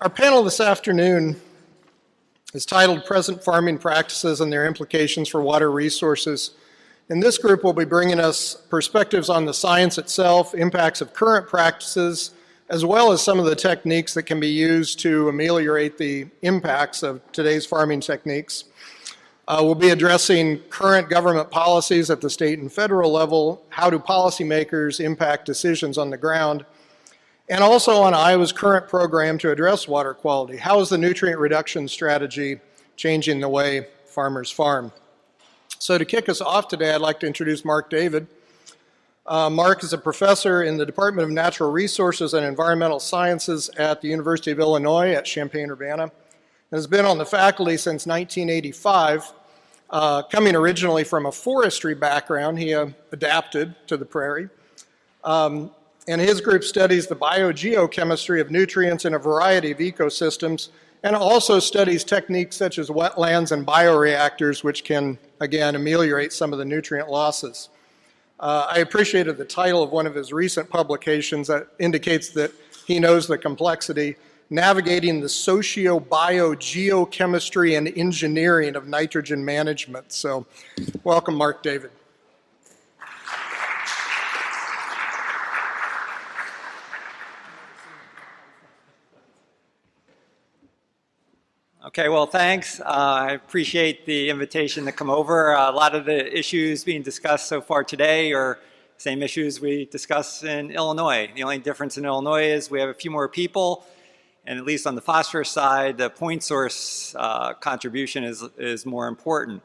Our panel this afternoon is titled Present Farming Practices and Their Implications for Water Resources. And this group will be bringing us perspectives on the science itself, impacts of current practices, as well as some of the techniques that can be used to ameliorate the impacts of today's farming techniques. We'll be addressing current government policies at the state and federal level, how do policymakers impact decisions on the ground, and also on Iowa's current program to address water quality. How is the nutrient reduction strategy changing the way farmers farm? So to kick us off today, I'd like to introduce Mark David. Mark is a professor in the Department of Natural Resources and Environmental Sciences at the University of Illinois at Champaign-Urbana, and has been on the faculty since 1985. Coming originally from a forestry background, he adapted to the prairie. And his group studies the biogeochemistry of nutrients in a variety of ecosystems, and also studies techniques such as wetlands and bioreactors, which can, again, ameliorate some of the nutrient losses. I appreciated the title of one of his recent publications that indicates that he knows the complexity, Navigating the Socio-Biogeochemistry and Engineering of Nitrogen Management. So, welcome, Mark David. Okay, well, thanks. I appreciate the invitation to come over. A lot of the issues being discussed so far today are the same issues we discussed in Illinois. The only difference in Illinois is we have a few more people, and at least on the phosphorus side, the point source contribution is more important.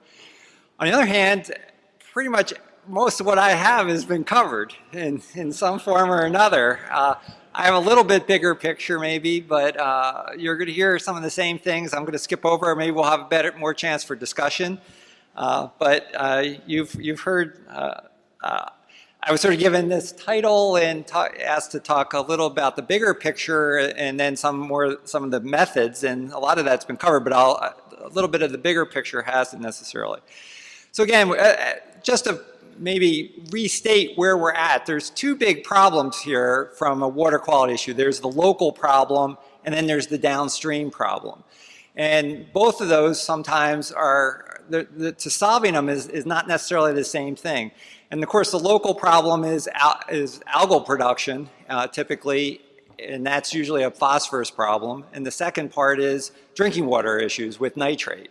On the other hand, pretty much most of what I have has been covered in some form or another. I have a little bit bigger picture maybe, but you're going to hear some of the same things. I'm going to skip over. Maybe we'll have more chance for discussion. But you've heard, I was sort of given this title and asked to talk a little about the bigger picture and then some of the methods, and a lot of that's been covered, but a little bit of the bigger picture hasn't necessarily. So again, just to maybe restate where we're at. There's two big problems here from a water quality issue. There's the local problem, and then there's the downstream problem. And both of those sometimes are, to solving them is not necessarily the same thing. And of course, the local problem is algal production, typically, and that's usually a phosphorus problem. And the second part is drinking water issues with nitrate.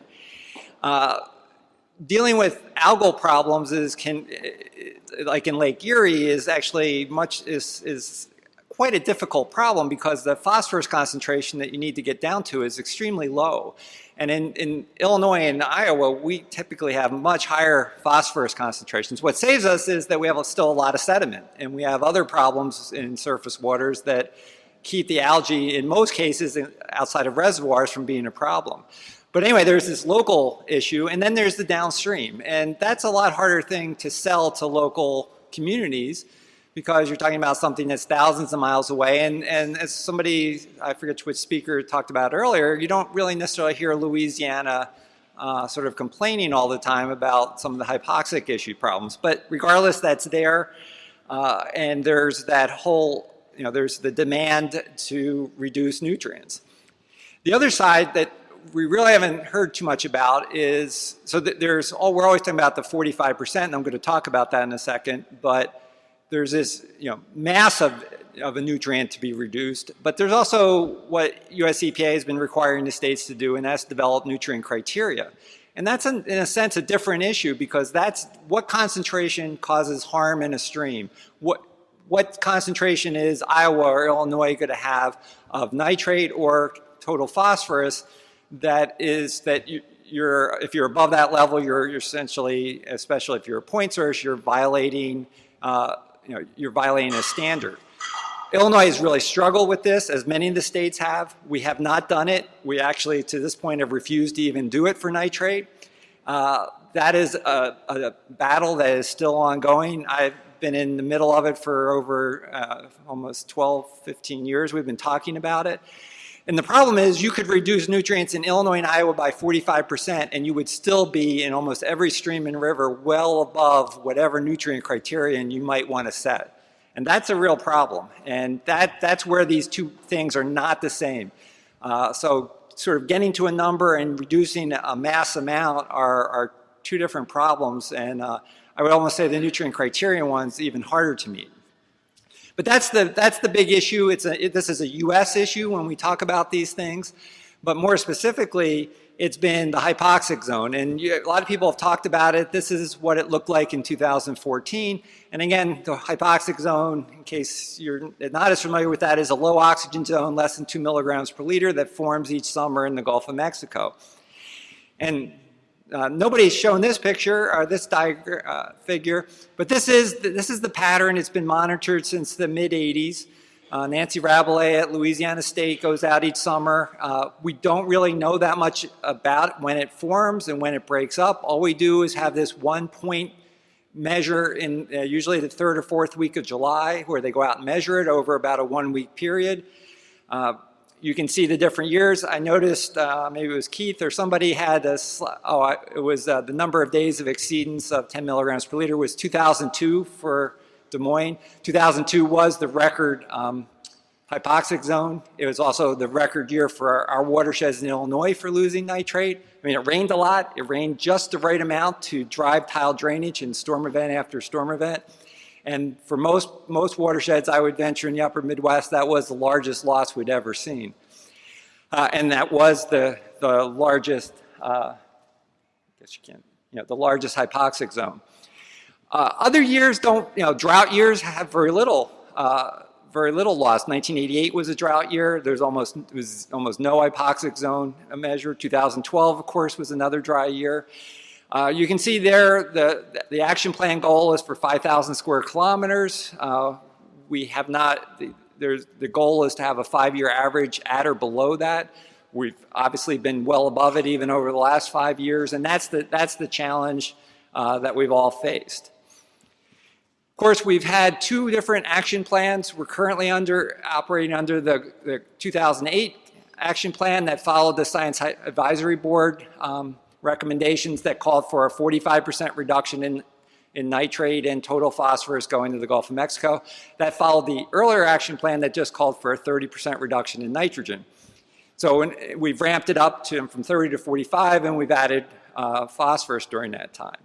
Dealing with algal problems like in Lake Erie, is actually is quite a difficult problem because the phosphorus concentration that you need to get down to is extremely low. And in Illinois and Iowa, we typically have much higher phosphorus concentrations. What saves us is that we have still a lot of sediment, and we have other problems in surface waters that keep the algae, in most cases outside of reservoirs, from being a problem. But anyway, there's this local issue, and then there's the downstream. And that's a lot harder thing to sell to local communities because you're talking about something that's thousands of miles away. And as somebody, I forget which speaker talked about earlier, you don't really necessarily hear Louisiana sort of complaining all the time about some of the hypoxic issue problems. But regardless, that's there. And there's that whole, there's the demand to reduce nutrients. The other side that we really haven't heard too much about is, so that we're always talking about the 45%, and I'm going to talk about that in a second, but there's this, mass of a nutrient to be reduced, but there's also what US EPA has been requiring the states to do, and that's develop nutrient criteria. And that's, in a sense, a different issue because that's what concentration causes harm in a stream. What concentration is Iowa or Illinois going to have of nitrate or total phosphorus if you're above that level, you're essentially, especially if you're a point source, you're violating a standard. Illinois has really struggled with this, as many of the states have. We have not done it. We actually, to this point, have refused to even do it for nitrate. That is a battle that is still ongoing. I've been in the middle of it for over almost 12, 15 years. We've been talking about it. And the problem is you could reduce nutrients in Illinois and Iowa by 45%, and you would still be in almost every stream and river well above whatever nutrient criterion you might want to set. And that's a real problem. And that's where these two things are not the same. So sort of getting to a number and reducing a mass amount are two different problems, and I would almost say the nutrient criterion one's even harder to meet. But that's the big issue. This is a US issue when we talk about these things, but more specifically, it's been the hypoxic zone. And a lot of people have talked about it. This is what it looked like in 2014. And again, the hypoxic zone, in case you're not as familiar with that, is a low oxygen zone, less than 2 milligrams per liter, that forms each summer in the Gulf of Mexico. And nobody's shown this picture or this figure, but this is the pattern. It's been monitored since the mid-'80s. Nancy Rabelais at Louisiana State goes out each summer. We don't really know that much about when it forms and when it breaks up. All we do is have this 1-point measure in usually the 3rd or 4th week of July, where they go out and measure it over about a 1-week period. You can see the different years. I noticed, maybe it was Keith or somebody had it was the number of days of exceedance of 10 milligrams per liter was 2002 for Des Moines. 2002 was the record hypoxic zone. It was also the record year for our watersheds in Illinois for losing nitrate. I mean, it rained a lot. It rained just the right amount to drive tile drainage in storm event after storm event. And for most watersheds, I would venture in the upper Midwest, that was the largest loss we'd ever seen. And that was the largest, I guess you can't, the largest hypoxic zone. Other years don't, drought years have very little loss. 1988 was a drought year. There was almost no hypoxic zone measured. 2012, of course, was another dry year. You can see there the action plan goal is for 5,000 square kilometers. We have not, the goal is to have a 5-year average at or below that. We've obviously been well above it even over the last 5 years, and that's the challenge that we've all faced. Of course, we've had 2 different action plans. We're currently operating under the 2008 action plan that followed the Science Advisory Board recommendations that called for a 45% reduction in nitrate and total phosphorus going to the Gulf of Mexico. That followed the earlier action plan that just called for a 30% reduction in nitrogen. So we've ramped it up from 30 to 45, and we've added phosphorus during that time.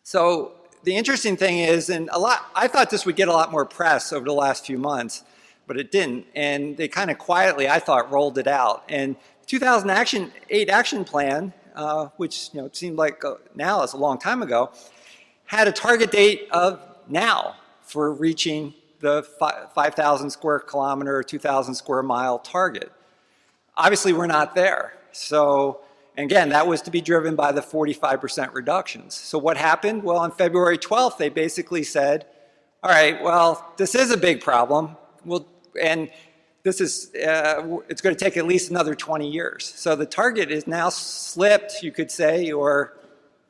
So the interesting thing is, I thought this would get a lot more press over the last few months, but it didn't. And they kind of quietly, I thought, rolled it out. And 2008 action plan, which it seemed like now is a long time ago, had a target date of now for reaching the 5,000 square kilometer or 2,000 square mile target. Obviously, we're not there. So again, that was to be driven by the 45% reductions. So what happened? Well, on February 12th, they basically said, all right, well, this is a big problem. It's going to take at least another 20 years. So the target is now slipped, you could say, or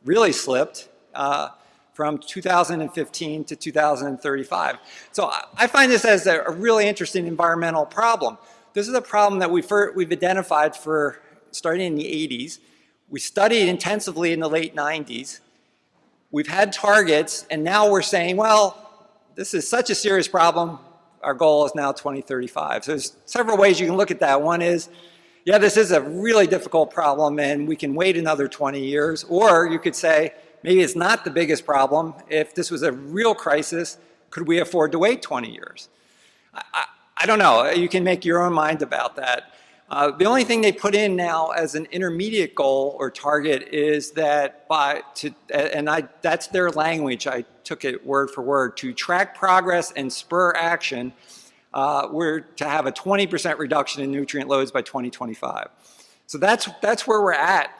really slipped from 2015 to 2035. So I find this as a really interesting environmental problem. This is a problem that we've identified for starting in the 80s. We studied intensively in the late 90s. We've had targets, and now we're saying, well, this is such a serious problem. Our goal is now 2035. So there's several ways you can look at that. One is, yeah, this is a really difficult problem and we can wait another 20 years. Or you could say, maybe it's not the biggest problem. If this was a real crisis, could we afford to wait 20 years? I don't know. You can make your own mind about that. The only thing they put in now as an intermediate goal or target is that that's their language. I took it word for word. To track progress and spur action, we're to have a 20% reduction in nutrient loads by 2025. So that's where we're at.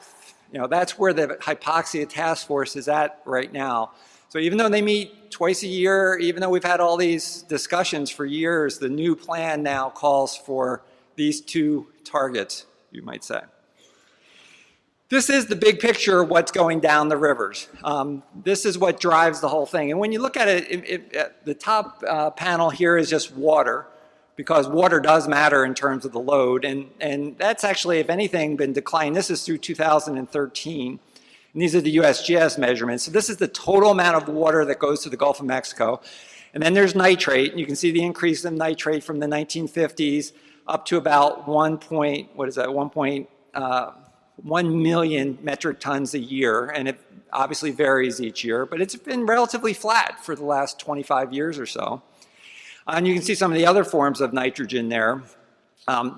That's where the hypoxia task force is at right now. So even though they meet twice a year, even though we've had all these discussions for years, the new plan now calls for these 2 targets, you might say. This is the big picture of what's going down the rivers. This is what drives the whole thing. And when you look at it, the top panel here is just water, because water does matter in terms of the load. And that's actually, if anything, been declining. This is through 2013. And these are the USGS measurements. So this is the total amount of water that goes to the Gulf of Mexico. And then there's nitrate. And you can see the increase in nitrate from the 1950s up to about 1 million metric tons a year, and it obviously varies each year, but it's been relatively flat for the last 25 years or so. And you can see some of the other forms of nitrogen there.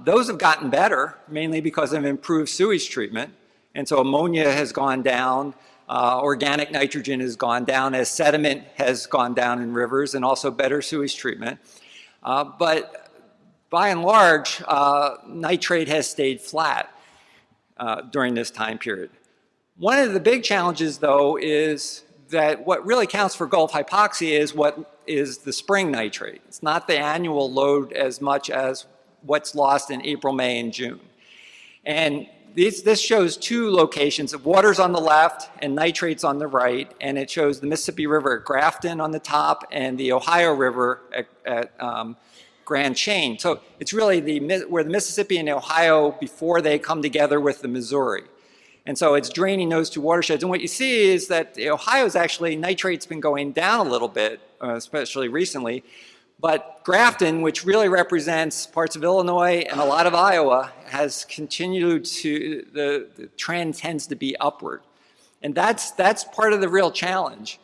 Those have gotten better, mainly because of improved sewage treatment. And so ammonia has gone down, organic nitrogen has gone down as sediment has gone down in rivers, and also better sewage treatment. But by and large, nitrate has stayed flat during this time period. One of the big challenges, though, is that what really counts for Gulf hypoxia is the spring nitrate. It's not the annual load as much as what's lost in April, May, and June. And this shows two locations. Water's on the left and nitrate's on the right, and it shows the Mississippi River at Grafton on the top and the Ohio River at Grand Chain. So it's really where the Mississippi and the Ohio before they come together with the Missouri. And so it's draining those two watersheds. And what you see is that the Ohio's actually, nitrate's been going down a little bit, especially recently. But Grafton, which really represents parts of Illinois and a lot of Iowa, has continued to, the trend tends to be upward. And that's part of the real challenge.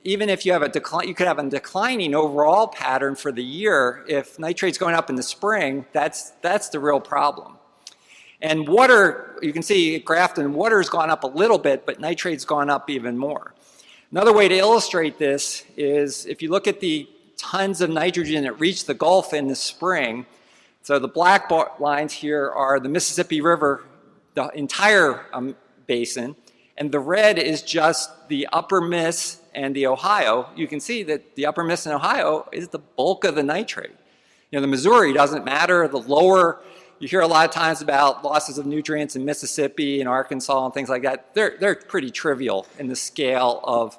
Even if you have a decline, you could have a declining overall pattern for the year. If nitrate's going up in the spring, that's the real problem. And water, you can see at Grafton, water's gone up a little bit, but nitrate's gone up even more. Another way to illustrate this is if you look at the tons of nitrogen that reach the Gulf in the spring. So the black lines here are the Mississippi River, the entire basin, and the red is just the upper Miss and the Ohio. You can see that the upper Miss and Ohio is the bulk of the nitrate. You know, the Missouri doesn't matter. The lower, you hear a lot of times about losses of nutrients in Mississippi and Arkansas and things like that. They're pretty trivial in the scale of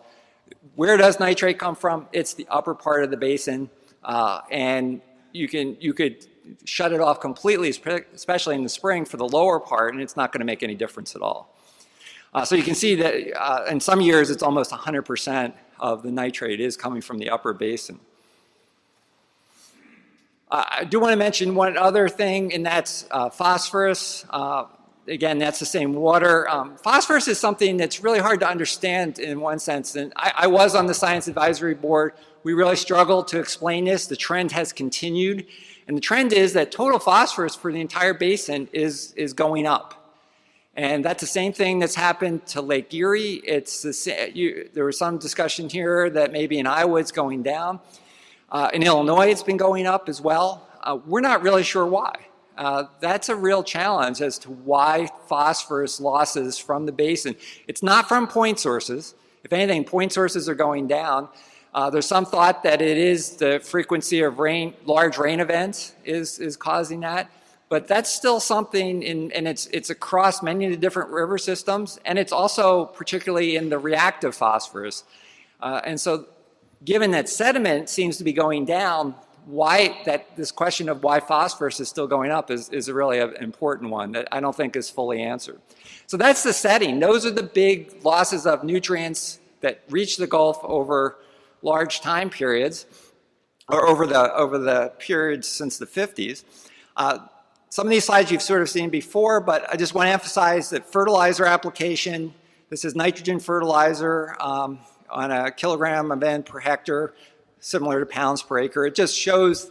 where does nitrate come from? It's the upper part of the basin, and you could shut it off completely, especially in the spring for the lower part, and it's not going to make any difference at all. So you can see that in some years it's almost 100% of the nitrate is coming from the upper basin. I do want to mention one other thing, and that's phosphorus. Again, that's the same water. Phosphorus is something that's really hard to understand in one sense. And I was on the Science Advisory Board. We really struggled to explain this. The trend has continued. And the trend is that total phosphorus for the entire basin is going up. And that's the same thing that's happened to Lake Erie. There was some discussion here that maybe in Iowa it's going down. In Illinois, it's been going up as well. We're not really sure why. That's a real challenge as to why phosphorus losses from the basin. It's not from point sources. If anything, point sources are going down. There's some thought that it is the frequency of large rain events is causing that. But that's still something, and it's across many of the different river systems, and it's also particularly in the reactive phosphorus. And so given that sediment seems to be going down, this question of why phosphorus is still going up is a really important one that I don't think is fully answered. So that's the setting. Those are the big losses of nutrients that reach the Gulf over large time periods, or over the periods since the 50s. Some of these slides you've sort of seen before, but I just want to emphasize that fertilizer application, this is nitrogen fertilizer on a kilogram of N per hectare, similar to pounds per acre. It just shows,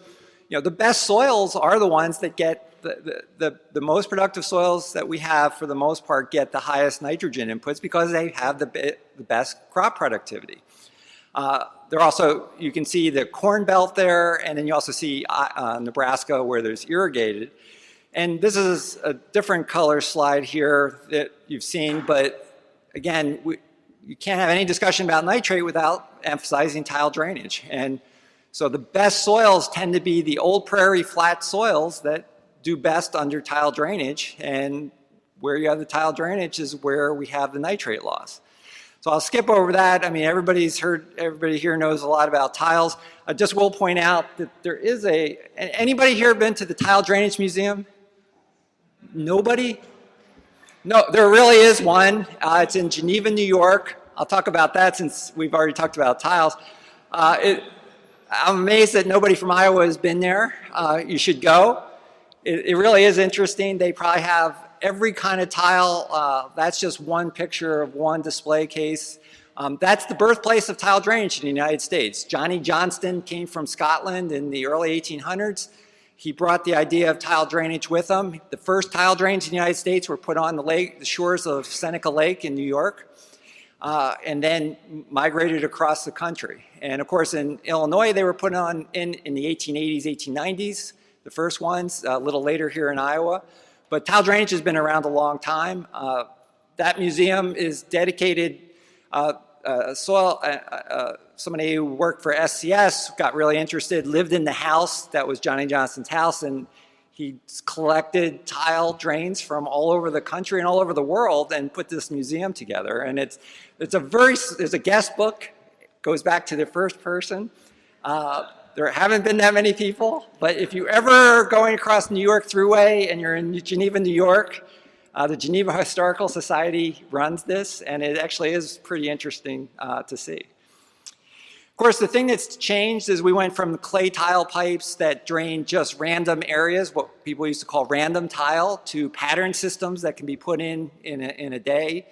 the best soils are the ones that get the most productive soils that we have, for the most part, get the highest nitrogen inputs because they have the best crop productivity. There also, you can see the corn belt there, and then you also see Nebraska where there's irrigated. And this is a different color slide here that you've seen, but again, you can't have any discussion about nitrate without emphasizing tile drainage. And so the best soils tend to be the old prairie flat soils that do best under tile drainage, and where you have the tile drainage is where we have the nitrate loss. So I'll skip over that. I mean, everybody here knows a lot about tiles. I just will point out that there is anybody here been to the Tile Drainage Museum? Nobody? No, there really is one. It's in Geneva, New York. I'll talk about that since we've already talked about tiles. I'm amazed that nobody from Iowa has been there. You should go. It really is interesting. They probably have every kind of tile. That's just one picture of one display case. That's the birthplace of tile drainage in the United States. Johnny Johnston came from Scotland in the early 1800s. He brought the idea of tile drainage with him. The first tile drains in the United States were put on the shores of Seneca Lake in New York, and then migrated across the country. And of course, in Illinois, they were put on in the 1880s, 1890s, the first ones, a little later here in Iowa. But tile drainage has been around a long time. That museum is dedicated, somebody who worked for SCS got really interested, lived in the house that was Johnny Johnston's house, and he collected tile drains from all over the country and all over the world and put this museum together. And there's a guest book, goes back to the first person. There haven't been that many people, but if you ever going across New York Thruway and you're in Geneva, New York, the Geneva Historical Society runs this, and it actually is pretty interesting to see. Of course, the thing that's changed is we went from clay tile pipes that drain just random areas, what people used to call random tile, to pattern systems that can be put in a day.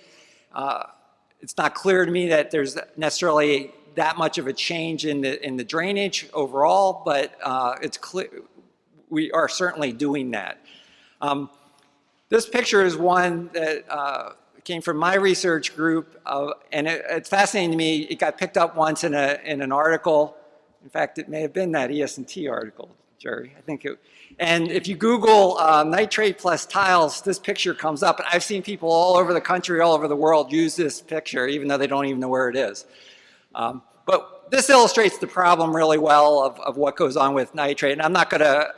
It's not clear to me that there's necessarily that much of a change in the drainage overall, but it's clear we are certainly doing that. This picture is one that came from my research group, and it's fascinating to me. It got picked up once in an article. In fact, it may have been that ES&T article, Jerry. I think it. And if you Google nitrate plus tiles, this picture comes up. And I've seen people all over the country, all over the world use this picture, even though they don't even know where it is. But this illustrates the problem really well of what goes on with nitrate. And I'm not going to,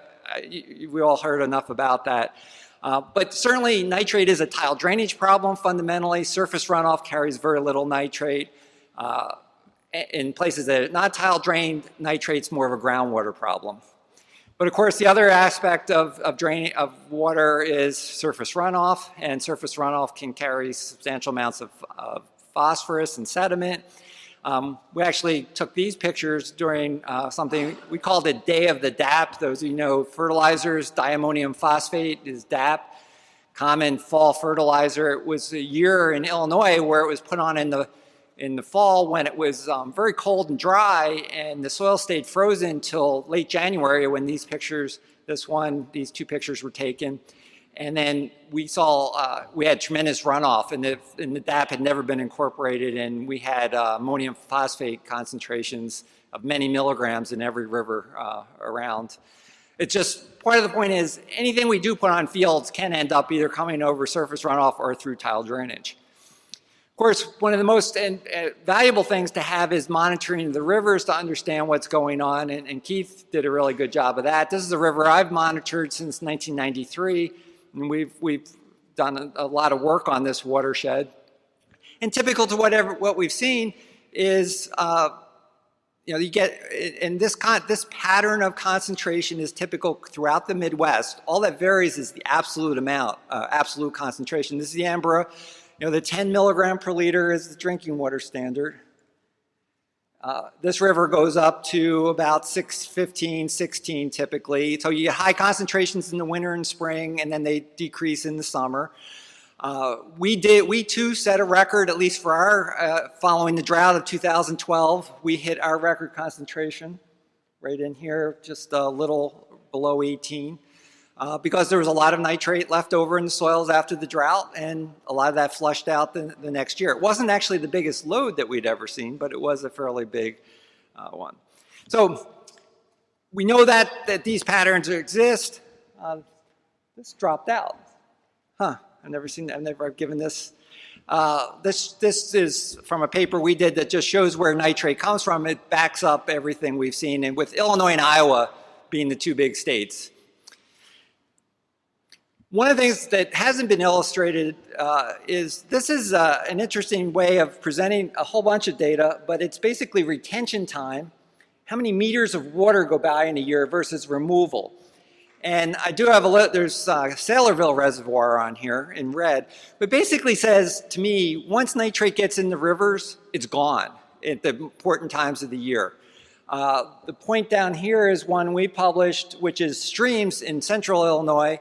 we all heard enough about that. But certainly nitrate is a tile drainage problem fundamentally. Surface runoff carries very little nitrate. In places that are not tile drained, nitrate's more of a groundwater problem. But of course, the other aspect of water is surface runoff, and surface runoff can carry substantial amounts of phosphorus and sediment. We actually took these pictures during something we called a Day of the DAP. Those of you know fertilizers, diammonium phosphate is DAP, common fall fertilizer. It was a year in Illinois where it was put on in the fall when it was very cold and dry, and the soil stayed frozen until late January when these two pictures were taken. And then we saw, we had tremendous runoff, and the DAP had never been incorporated, and we had ammonium phosphate concentrations of many milligrams in every river around. It's just, part of the point is, anything we do put on fields can end up either coming over surface runoff or through tile drainage. Of course, one of the most valuable things to have is monitoring the rivers to understand what's going on, and Keith did a really good job of that. This is a river I've monitored since 1993. And we've done a lot of work on this watershed. And typical to what we've seen is, you get, and this pattern of concentration is typical throughout the Midwest. All that varies is the absolute amount, absolute concentration. This is the Ambra. The 10 milligram per liter is the drinking water standard. This river goes up to about 15, 16 typically. So you get high concentrations in the winter and spring, and then they decrease in the summer. We too set a record, at least for our, following the drought of 2012, we hit our record concentration right in here, just a little below 18. Because there was a lot of nitrate left over in the soils after the drought, and a lot of that flushed out the next year. It wasn't actually the biggest load that we'd ever seen, but it was a fairly big one. So we know that these patterns exist. This dropped out. I've never given this. This is from a paper we did that just shows where nitrate comes from. It backs up everything we've seen, and with Illinois and Iowa being the two big states. One of the things that hasn't been illustrated is this is an interesting way of presenting a whole bunch of data, but it's basically retention time, how many meters of water go by in a year versus removal. And I do have there's Saylorville Reservoir on here in red, but basically says to me, once nitrate gets in the rivers, it's gone at the important times of the year. The point down here is one we published, which is streams in central Illinois,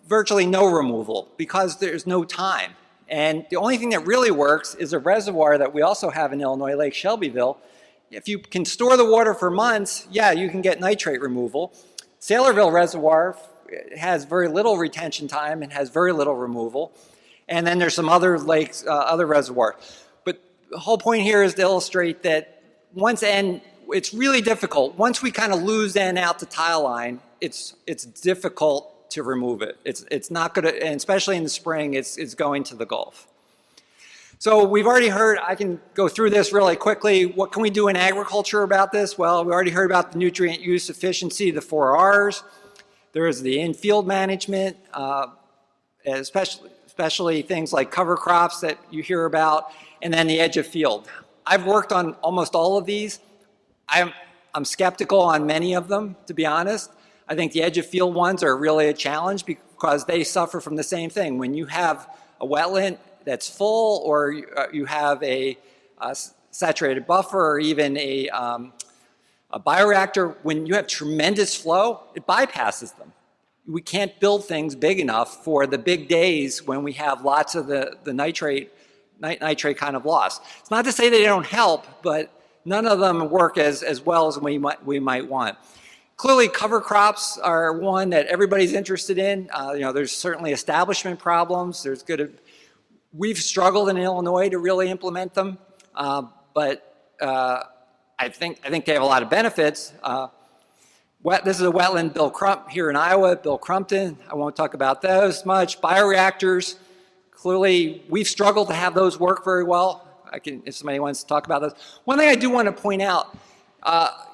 virtually no removal because there's no time. And the only thing that really works is a reservoir that we also have in Illinois, Lake Shelbyville. If you can store the water for months, yeah, you can get nitrate removal. Saylorville Reservoir has very little retention time and has very little removal. And then there's some other lakes, other reservoirs. But the whole point here is to illustrate that it's really difficult. Once we kind of lose N out the tile line, it's difficult to remove it. It's not going to, and especially in the spring, it's going to the Gulf. So we've already heard, I can go through this really quickly. What can we do in agriculture about this? Well, we already heard about the nutrient use efficiency, the 4 R's. There's the in-field management, especially things like cover crops that you hear about, and then the edge of field. I've worked on almost all of these. I'm skeptical on many of them, to be honest. I think the edge of field ones are really a challenge because they suffer from the same thing. When you have a wetland that's full, or you have a saturated buffer, or even a bioreactor, when you have tremendous flow, it bypasses them. We can't build things big enough for the big days when we have lots of the nitrate kind of loss. It's not to say they don't help, but none of them work as well as we might want. Clearly, cover crops are one that everybody's interested in. There's certainly establishment problems. We've struggled in Illinois to really implement them, but I think they have a lot of benefits. This is a wetland, Bill Crump here in Iowa, Bill Crumpton. I won't talk about those much. Bioreactors, clearly we've struggled to have those work very well. If somebody wants to talk about those. One thing I do want to point out,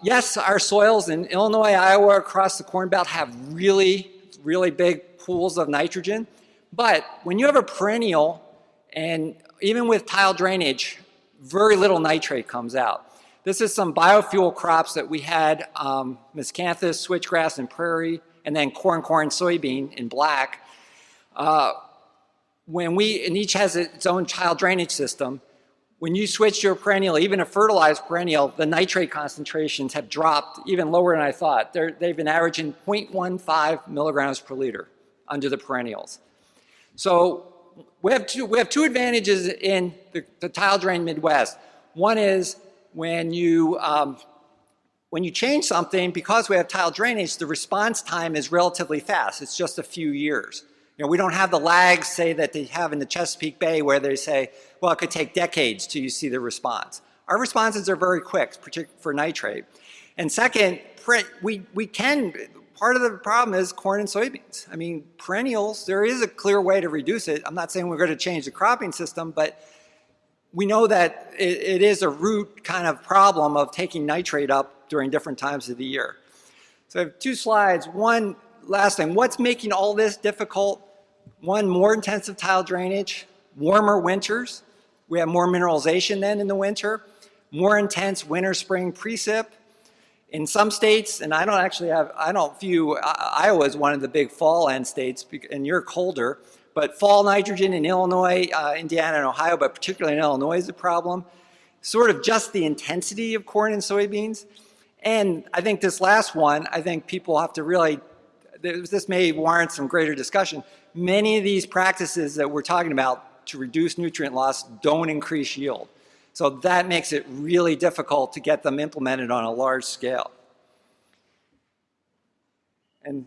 yes, our soils in Illinois, Iowa, across the Corn Belt have really, really big pools of nitrogen. But when you have a perennial, and even with tile drainage, very little nitrate comes out. This is some biofuel crops that we had, miscanthus, switchgrass, and prairie, and then corn, soybean in black. And each has its own tile drainage system. When you switch to a perennial, even a fertilized perennial, the nitrate concentrations have dropped even lower than I thought. They've been averaging 0.15 milligrams per liter under the perennials. So we have two advantages in the tile drain Midwest. One is when you change something, because we have tile drainage, the response time is relatively fast. It's just a few years. We don't have the lags, say, that they have in the Chesapeake Bay, where they say, well, it could take decades till you see the response. Our responses are very quick, particularly for nitrate. And second, part of the problem is corn and soybeans. I mean, perennials, there is a clear way to reduce it. I'm not saying we're going to change the cropping system, but we know that it is a root kind of problem of taking nitrate up during different times of the year. So I have 2 slides. One, last thing, what's making all this difficult? One, more intensive tile drainage, warmer winters. We have more mineralization then in the winter, more intense winter, spring precip. In some states, and I don't view Iowa as one of the big fall end states, and you're colder, but fall nitrogen in Illinois, Indiana, and Ohio, but particularly in Illinois is a problem. Sort of just the intensity of corn and soybeans. And I think this last one, I think people have to really, this may warrant some greater discussion. Many of these practices that we're talking about to reduce nutrient loss don't increase yield. So that makes it really difficult to get them implemented on a large scale. And,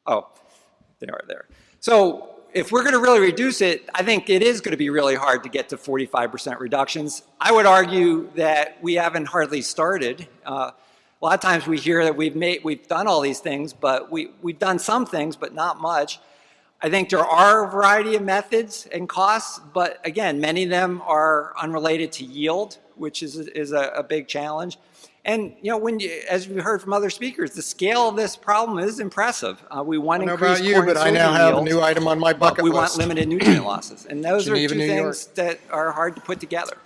they are there. So if we're going to really reduce it, I think it is going to be really hard to get to 45% reductions. I would argue that we haven't hardly started. A lot of times we hear that we've done all these things, but we've done some things, but not much. I think there are a variety of methods and costs, but again, many of them are unrelated to yield, which is a big challenge. And as we heard from other speakers, the scale of this problem is impressive. We want to increase corn and soybean yield. I don't know about you, but I now have a new item on my bucket list. We want limited nutrient losses, and those are 2 things that are hard to put together.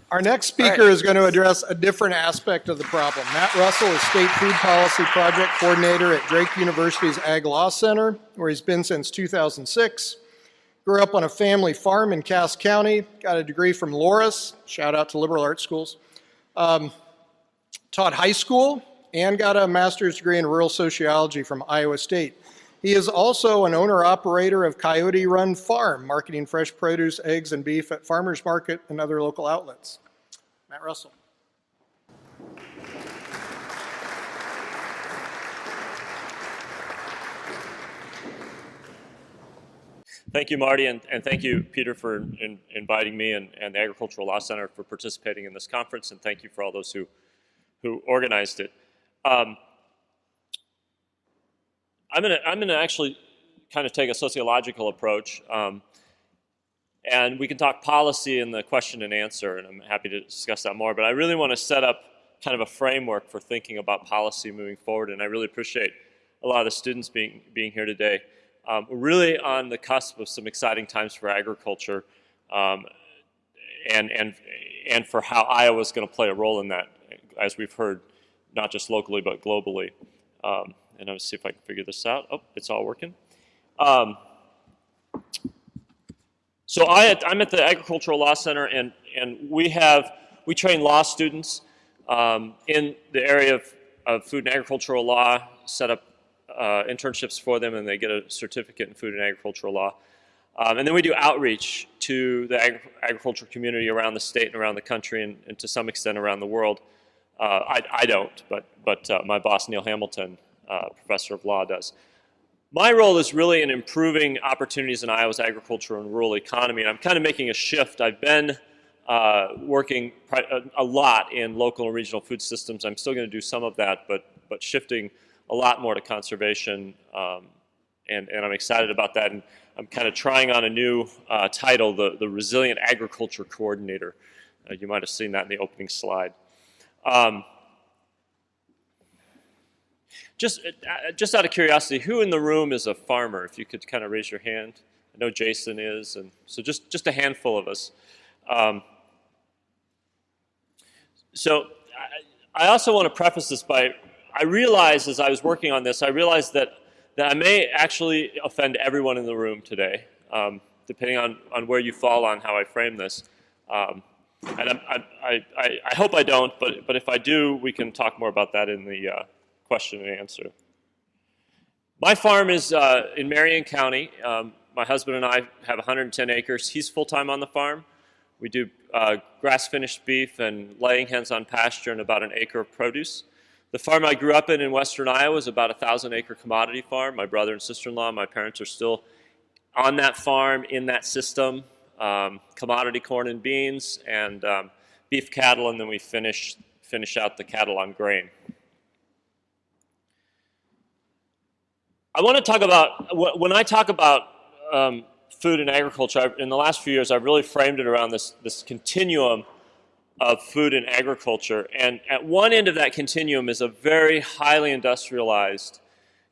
Our next speaker is going to address a different aspect of the problem. Matt Russell is State Food Policy Project Coordinator at Drake University's Ag Law Center, where he's been since 2006. Grew up on a family farm in Cass County, got a degree from Loras, shout out to liberal arts schools. taught high school, and got a master's degree in rural sociology from Iowa State. He is also an owner-operator of Coyote Run Farm, marketing fresh produce, eggs, and beef at farmers market and other local outlets. Matt Russell. Thank you, Marty, and thank you, Peter, for inviting me and the Agricultural Law Center for participating in this conference, and thank you for all those who organized it. I'm gonna actually kind of take a sociological approach, and we can talk policy in the question and answer, and I'm happy to discuss that more, but I really want to set up kind of a framework for thinking about policy moving forward, and I really appreciate a lot of the students being here today. We're really on the cusp of some exciting times for agriculture, and for how Iowa is going to play a role in that, as we've heard, not just locally but globally. And I'll see if I can figure this out. Oh, it's all working. So I'm at the Agricultural Law Center, and we train law students in the area of food and agricultural law, set up internships for them, and they get a certificate in food and agricultural law. And then we do outreach to the agriculture community around the state and around the country, and to some extent around the world. I don't, but my boss, Neil Hamilton, professor of law, does. My role is really in improving opportunities in Iowa's agriculture and rural economy, and I'm kind of making a shift. I've been working a lot in local and regional food systems. I'm still going to do some of that, but shifting a lot more to conservation, and I'm excited about that. And I'm kind of trying on a new title, the Resilient Agriculture Coordinator. You might have seen that in the opening slide. Just out of curiosity, who in the room is a farmer? If you could kind of raise your hand. I know Jason is, and so just a handful of us. So I also want to preface this by, I realized as I was working on this, I realized that I may actually offend everyone in the room today, depending on where you fall on how I frame this. And I hope I don't, but if I do, we can talk more about that in the question and answer. My farm is in Marion County. My husband and I have 110 acres. He's full-time on the farm. We do grass-finished beef and laying hens on pasture and about an acre of produce. The farm I grew up in western Iowa is about a 1,000-acre commodity farm. My brother and sister-in-law, my parents are still on that farm, in that system. Commodity corn and beans, and beef cattle, and then we finish out the cattle on grain. I want to talk about, when I talk about food and agriculture, in the last few years I've really framed it around this continuum of food and agriculture, and at one end of that continuum is a very highly industrialized,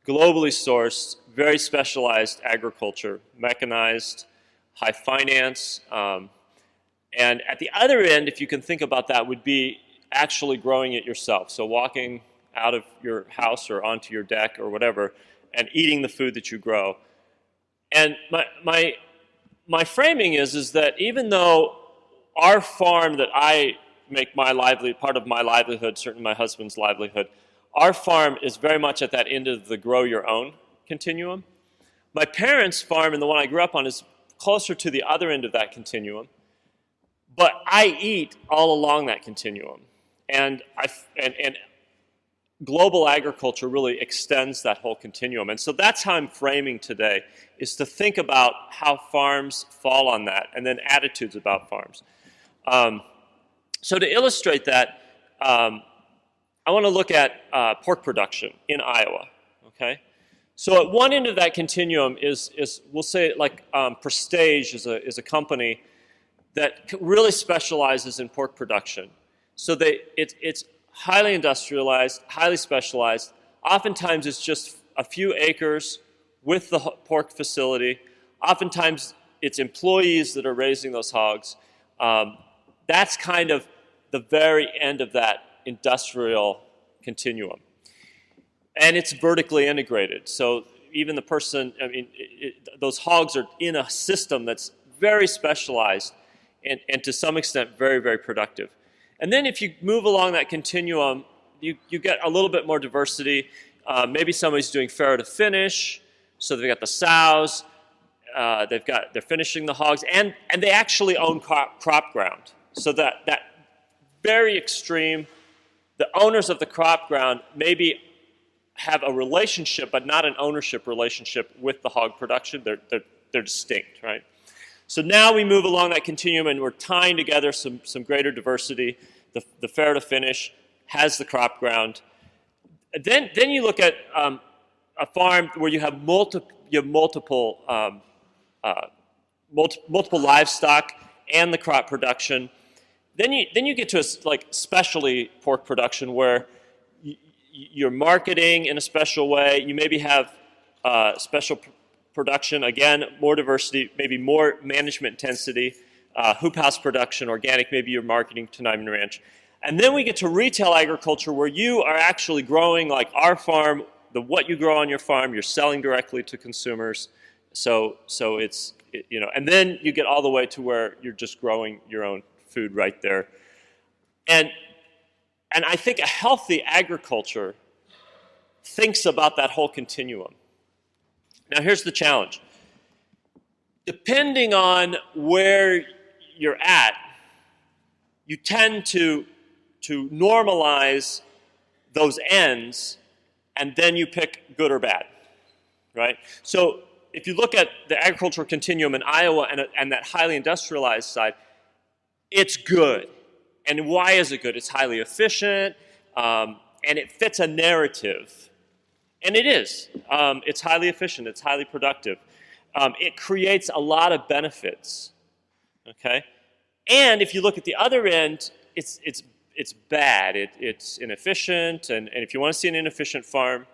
globally sourced, very specialized agriculture, mechanized, high finance, and at the other end, if you can think about that, would be actually growing it yourself. So walking out of your house or onto your deck or whatever and eating the food that you grow. And my framing is that even though our farm that I make my livelihood, part of my livelihood, certainly my husband's livelihood, our farm is very much at that end of the grow your own continuum. My parents' farm, and the one I grew up on, is closer to the other end of that continuum, but I eat all along that continuum. And global agriculture really extends that whole continuum. And so that's how I'm framing today, is to think about how farms fall on that, and then attitudes about farms. So to illustrate that, I want to look at pork production in Iowa, okay? So at one end of that continuum is we'll say like Prestige is a company that really specializes in pork production. So it's highly industrialized, highly specialized. Oftentimes it's just a few acres with the pork facility. Oftentimes it's employees that are raising those hogs. That's kind of the very end of that industrial continuum. And it's vertically integrated. So even the person, those hogs are in a system that's very specialized and to some extent very, very productive. And then if you move along that continuum, you get a little bit more diversity. Maybe somebody's doing farrow to finish, so they've got the sows, they're finishing the hogs, and they actually own crop ground. So that very extreme, the owners of the crop ground maybe have a relationship, but not an ownership relationship with the hog production. They're distinct, right? So now we move along that continuum, and we're tying together some greater diversity. The farrow to finish has the crop ground. Then you look at a farm where you have multiple livestock and the crop production. Then you get to like specialty pork production where you're marketing in a special way. You maybe have special production, again, more diversity, maybe more management intensity, hoop house production, organic, maybe you're marketing to Niman Ranch. And then we get to retail agriculture where you are actually growing, like our farm, what you grow on your farm, you're selling directly to consumers. So it's, and then you get all the way to where you're just growing your own food right there. And I think a healthy agriculture thinks about that whole continuum. Now here's the challenge. Depending on where you're at, you tend to normalize those ends, and then you pick good or bad, right? So if you look at the agricultural continuum in Iowa and that highly industrialized side, it's good. And why is it good? It's highly efficient, and it fits a narrative. And it is. It's highly efficient. It's highly productive. It creates a lot of benefits, okay? And if you look at the other end, it's bad. It's inefficient, and if you want to see an inefficient farm,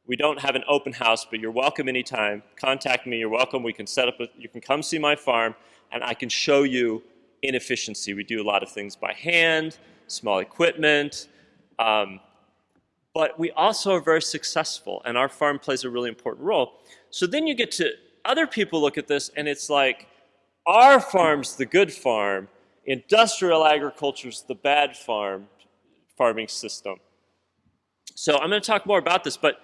we don't have an open house, but you're welcome anytime. Contact me. You're welcome. We can set up you can come see my farm, and I can show you inefficiency. We do a lot of things by hand, small equipment, but we also are very successful, and our farm plays a really important role. So then you get to other people look at this, and it's like, our farm's the good farm, industrial agriculture's the bad farming system. So I'm going to talk more about this, but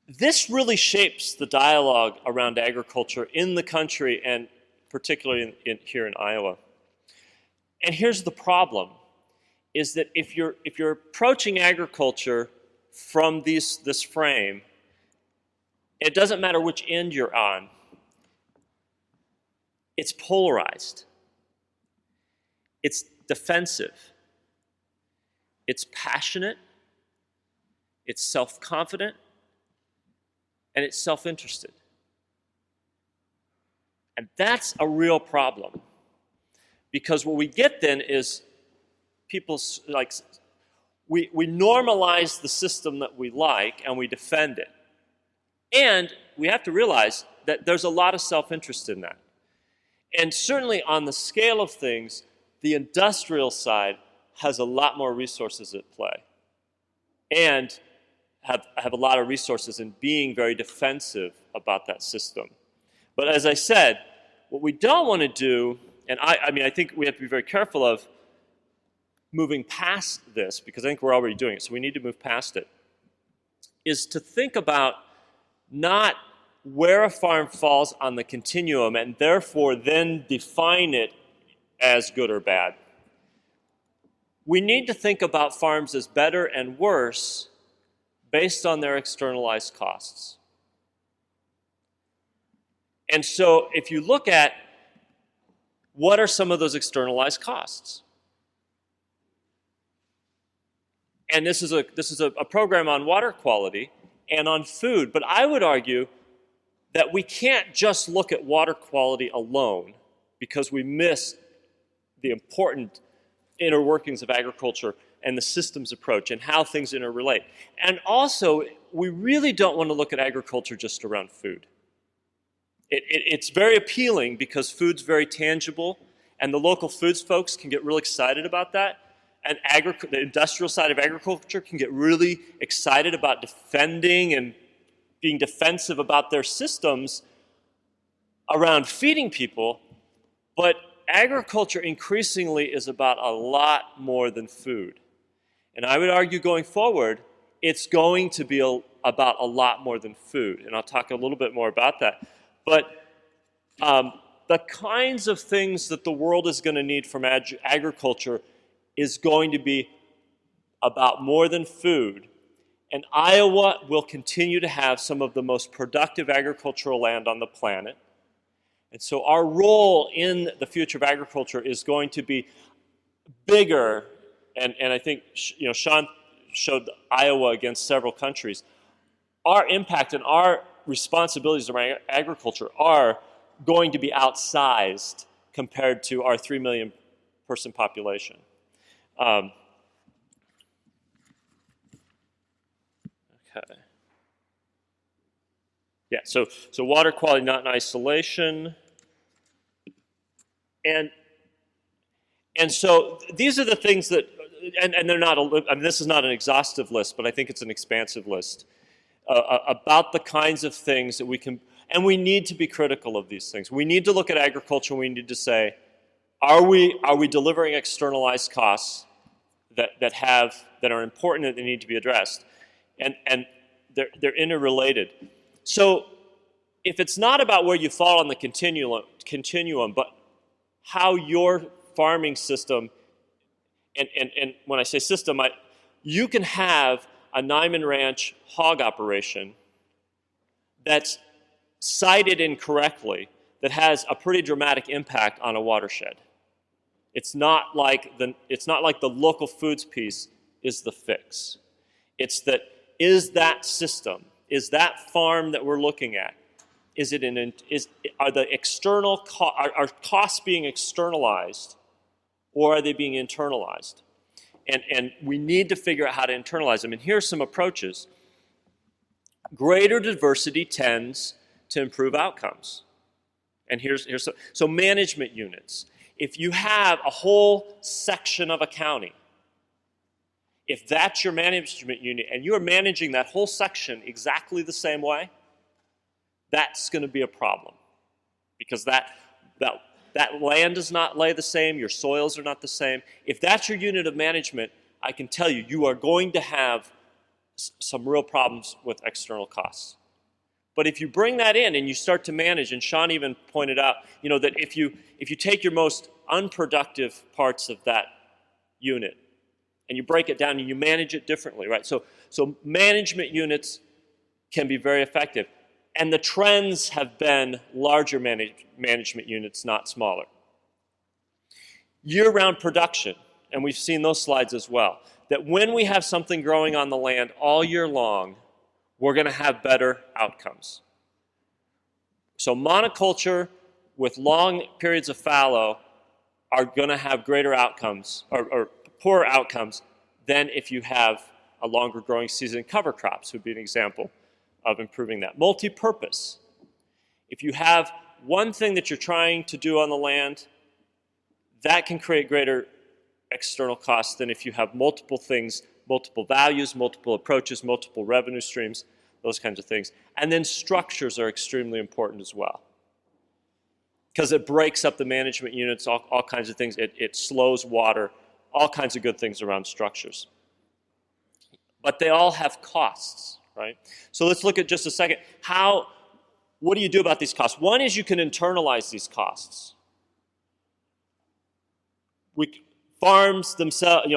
this really shapes the dialogue around agriculture in the country, and particularly here in Iowa. And here's the problem, is that if you're approaching agriculture from this frame, it doesn't matter which end you're on, it's polarized. It's defensive. It's passionate. It's self-confident. And it's self-interested. And that's a real problem. Because what we get then is people, like, we normalize the system that we like and we defend it. And we have to realize that there's a lot of self-interest in that. And certainly on the scale of things, the industrial side has a lot more resources at play and have a lot of resources in being very defensive about that system. But as I said, what we don't want to do, and I think we have to be very careful of moving past this, because I think we're already doing it, so we need to move past it, is to think about not where a farm falls on the continuum and therefore then define it as good or bad. We need to think about farms as better and worse based on their externalized costs. And so if you look at what are some of those externalized costs? And this is a program on water quality and on food, but I would argue that we can't just look at water quality alone because we miss the important inner workings of agriculture and the systems approach and how things interrelate. And also, we really don't want to look at agriculture just around food. It's very appealing because food's very tangible, and the local foods folks can get really excited about that. And the industrial side of agriculture can get really excited about defending and being defensive about their systems around feeding people. But agriculture increasingly is about a lot more than food. And I would argue going forward, it's going to be about a lot more than food. And I'll talk a little bit more about that. But the kinds of things that the world is going to need from agriculture is going to be about more than food. And Iowa will continue to have some of the most productive agricultural land on the planet. And so our role in the future of agriculture is going to be bigger. And I think Sean showed Iowa against several countries. Our impact and our responsibilities around agriculture are going to be outsized compared to our 3 million person population. Okay. Yeah, so water quality not in isolation. And so these are the things that, and they're not, I mean, this is not an exhaustive list, but I think it's an expansive list about the kinds of things that we can, and we need to be critical of these things. We need to look at agriculture, we need to say, are we delivering externalized costs that are important and that need to be addressed? And they're interrelated. So if it's not about where you fall on the continuum, but how your farming system, and when I say system, you can have a Nyman Ranch hog operation that's sited incorrectly that has a pretty dramatic impact on a watershed. It's not like the local foods piece is the fix. It's that, is that system, is that farm that we're looking at, are the external are costs being externalized, or are they being internalized? And we need to figure out how to internalize them. And here are some approaches. Greater diversity tends to improve outcomes. And so management units. If you have a whole section of a county, if that's your management unit and you're managing that whole section exactly the same way, that's going to be a problem. Because that land does not lay the same, your soils are not the same. If that's your unit of management, I can tell you, you are going to have some real problems with external costs. But if you bring that in and you start to manage, and Sean even pointed out, that if you take your most unproductive parts of that unit and you break it down and you manage it differently, right? So management units can be very effective. And the trends have been larger management units, not smaller. Year-round production, and we've seen those slides as well, that when we have something growing on the land all year long, we're going to have better outcomes. So monoculture with long periods of fallow are going to have greater outcomes, or poorer outcomes, than if you have a longer growing season. Cover crops would be an example of improving that. Multi-purpose. If you have one thing that you're trying to do on the land, that can create greater external costs than if you have multiple things, multiple values, multiple approaches, multiple revenue streams, those kinds of things. And then structures are extremely important as well, because it breaks up the management units, all kinds of things. It slows water, all kinds of good things around structures. But they all have costs. Right? So let's look at just a second. What do you do about these costs? One is you can internalize these costs. Farms themselves,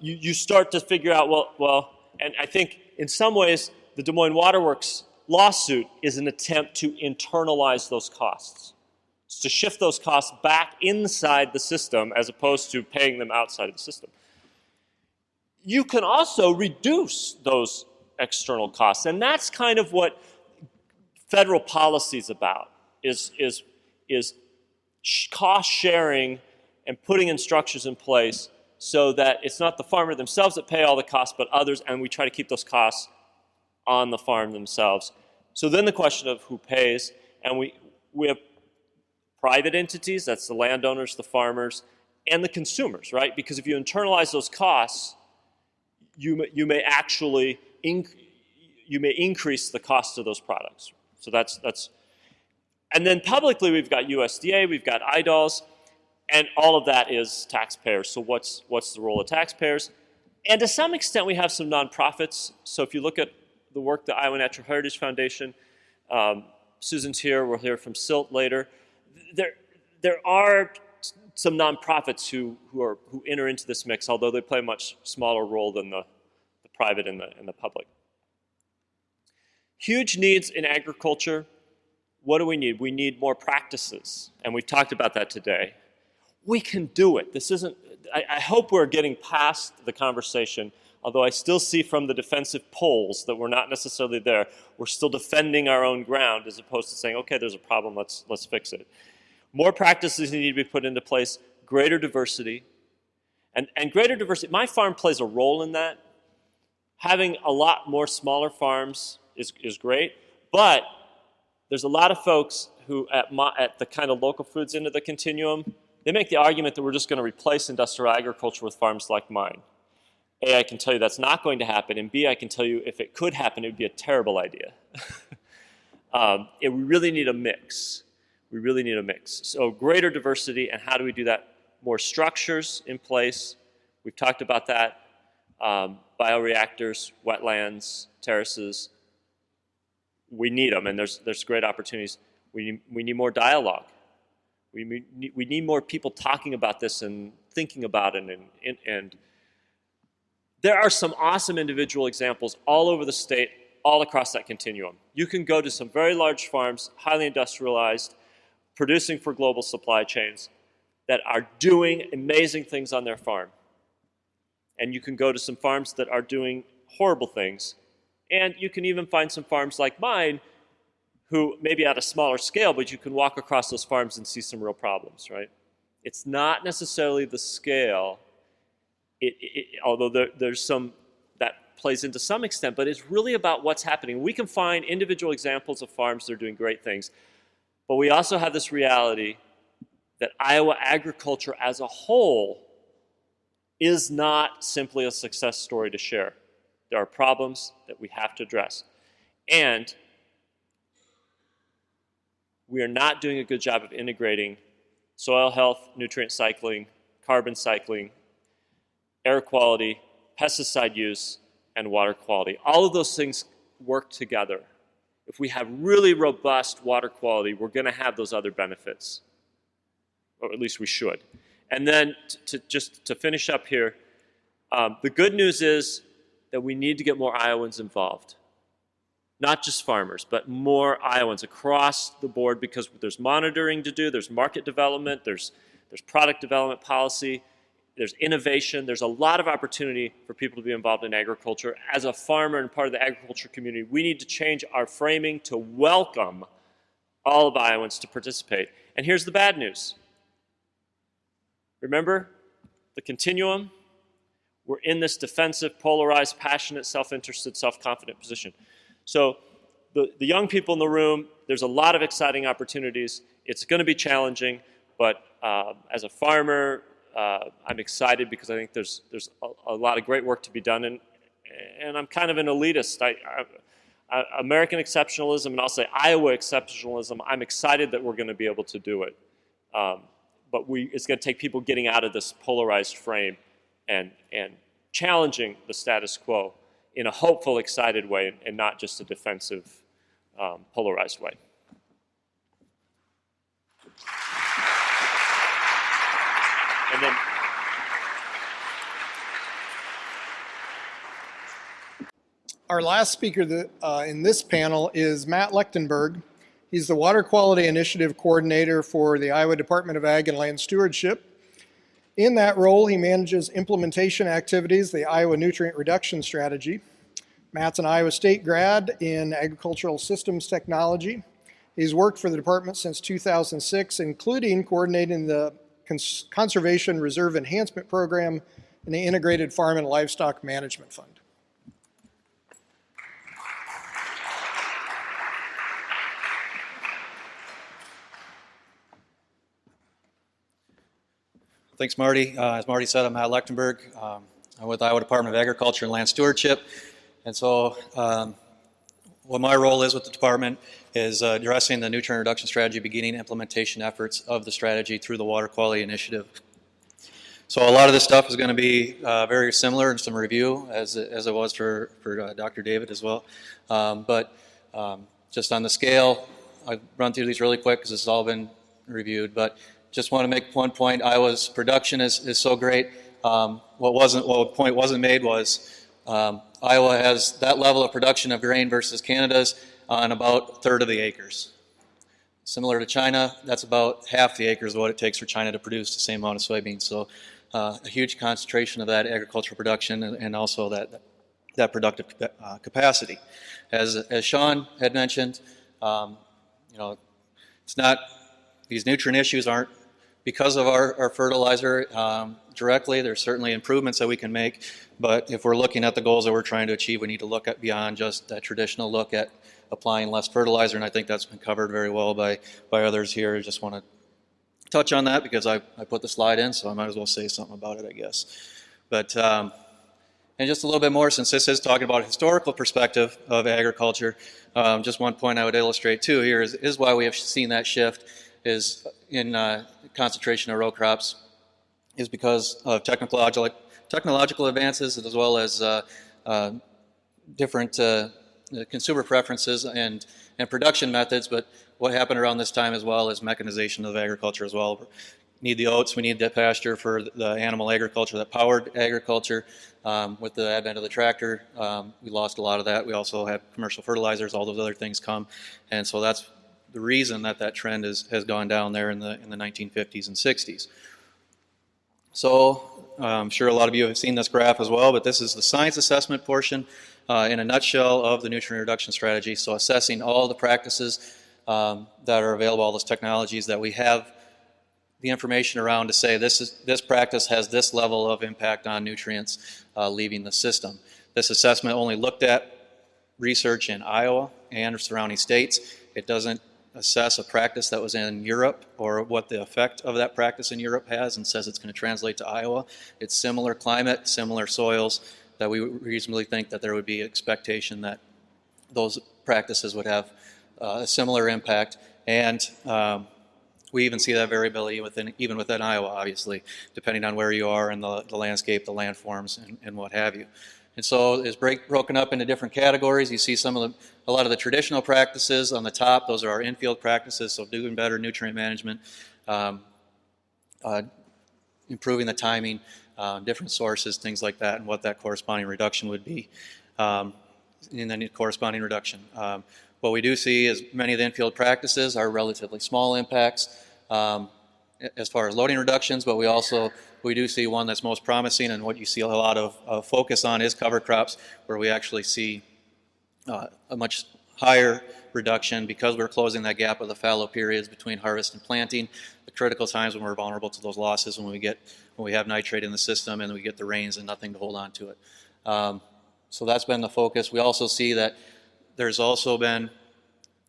you start to figure out, well, and I think in some ways the Des Moines Waterworks lawsuit is an attempt to internalize those costs. It's to shift those costs back inside the system as opposed to paying them outside of the system. You can also reduce those external costs, and that's kind of what federal policy is about, is cost sharing and putting in structures in place so that it's not the farmer themselves that pay all the costs, but others, and we try to keep those costs on the farm themselves. So then the question of who pays, and we have private entities, that's the landowners, the farmers, and the consumers, right? Because if you internalize those costs, you may actually increase the cost of those products. So that's, and then publicly we've got USDA, we've got IDALS, and all of that is taxpayers. So what's the role of taxpayers? And to some extent, we have some nonprofits. So if you look at the work the Iowa Natural Heritage Foundation, Susan's here, we'll hear from SILT later. There are some nonprofits who enter into this mix, although they play a much smaller role than the private and the public. Huge needs in agriculture. What do we need? We need more practices, and we talked about that today. We can do it. This isn't, I hope we're getting past the conversation, although I still see from the defensive polls that we're not necessarily there. We're still defending our own ground as opposed to saying, okay, there's a problem, let's fix it. More practices need to be put into place, greater diversity, and greater diversity. My farm plays a role in that. Having a lot more smaller farms is great, but there's a lot of folks who at the kind of local foods end of the continuum, they make the argument that we're just going to replace industrial agriculture with farms like mine. A, I can tell you that's not going to happen, and B, I can tell you if it could happen, it would be a terrible idea. We really need a mix. We really need a mix. So greater diversity, and how do we do that? More structures in place. We've talked about that. Bioreactors, wetlands, terraces. We need them, and there's great opportunities. We need more dialogue. We need more people talking about this and thinking about it. And there are some awesome individual examples all over the state, all across that continuum. You can go to some very large farms, highly industrialized, producing for global supply chains, that are doing amazing things on their farm. And you can go to some farms that are doing horrible things. And you can even find some farms like mine who maybe at a smaller scale, but you can walk across those farms and see some real problems, right? It's not necessarily the scale, although there's some that plays into some extent, but it's really about what's happening. We can find individual examples of farms that are doing great things, but we also have this reality that Iowa agriculture as a whole is not simply a success story to share. There are problems that we have to address. And we are not doing a good job of integrating soil health, nutrient cycling, carbon cycling, air quality, pesticide use, and water quality. All of those things work together. If we have really robust water quality, we're going to have those other benefits, or at least we should. And then just to finish up here, the good news is that we need to get more Iowans involved. Not just farmers, but more Iowans across the board, because there's monitoring to do, there's market development, there's product development policy, there's innovation, there's a lot of opportunity for people to be involved in agriculture. As a farmer and part of the agriculture community, we need to change our framing to welcome all of Iowans to participate. And here's the bad news. Remember the continuum? We're in this defensive, polarized, passionate, self-interested, self-confident position. So the young people in the room, there's a lot of exciting opportunities. It's going to be challenging, but as a farmer, I'm excited because I think there's a lot of great work to be done, and I'm kind of an elitist. American exceptionalism, and I'll say Iowa exceptionalism, I'm excited that we're going to be able to do it. But it's going to take people getting out of this polarized frame and challenging the status quo in a hopeful, excited way, and not just a defensive, polarized way. And then, our last speaker in this panel is Matt Lechtenberg. He's the Water Quality Initiative Coordinator for the Iowa Department of Ag and Land Stewardship. In that role, he manages implementation activities, the Iowa Nutrient Reduction Strategy. Matt's an Iowa State grad in agricultural systems technology. He's worked for the department since 2006, including coordinating the Conservation Reserve Enhancement Program and the Integrated Farm and Livestock Management Fund. Thanks, Marty. As Marty said, I'm Matt Lechtenberg. I'm with the Iowa Department of Agriculture and Land Stewardship. And so what my role is with the department is addressing the nutrient reduction strategy, beginning implementation efforts of the strategy through the Water Quality Initiative. So a lot of this stuff is going to be very similar in some review as it was for Dr. David as well. Just on the scale, I've run through these really quick because this has all been reviewed, but just want to make one point. Iowa's production is so great. What point wasn't made was Iowa has that level of production of grain versus Canada's on about a third of the acres. Similar to China, that's about half the acres of what it takes for China to produce the same amount of soybeans. So a huge concentration of that agricultural production and also that productive capacity. As Sean had mentioned, it's not, these nutrient issues aren't because of our fertilizer directly. There's certainly improvements that we can make, but if we're looking at the goals that we're trying to achieve, we need to look at beyond just that traditional look at applying less fertilizer, and I think that's been covered very well by others here. I just want to touch on that because I put the slide in, so I might as well say something about it, I guess. But and just a little bit more, since this is talking about a historical perspective of agriculture, just one point I would illustrate too here is why we have seen that shift is in concentration of row crops is because of technological advances as well as different consumer preferences and production methods. But what happened around this time as well is mechanization of agriculture as well. We need the oats, we need the pasture for the animal agriculture that powered agriculture. With the advent of the tractor, we lost a lot of that. We also have commercial fertilizers, all those other things come. And so that's the reason that trend has gone down there in the 1950s and 60s. So I'm sure a lot of you have seen this graph as well, but this is the science assessment portion in a nutshell of the nutrient reduction strategy. So assessing all the practices that are available, all those technologies that we have the information around to say this practice has this level of impact on nutrients leaving the system. This assessment only looked at research in Iowa and surrounding states. It doesn't assess a practice that was in Europe or what the effect of that practice in Europe has and says it's going to translate to Iowa. It's similar climate, similar soils, that we reasonably think that there would be expectation that those practices would have a similar impact. And we even see that variability even within Iowa, obviously, depending on where you are in the landscape, the landforms, and what have you. And so it's broken up into different categories. You see a lot of the traditional practices on the top. Those are our infield practices, so doing better nutrient management, improving the timing, different sources, things like that, and what that corresponding reduction would be in the corresponding reduction. What we do see is many of the infield practices are relatively small impacts as far as loading reductions, but we do see one that's most promising, and what you see a lot of focus on is cover crops, where we actually see a much higher reduction because we're closing that gap of the fallow periods between harvest and planting, the critical times when we're vulnerable to those losses, when we have nitrate in the system and we get the rains and nothing to hold on to it. So that's been the focus. We also see that there's also been,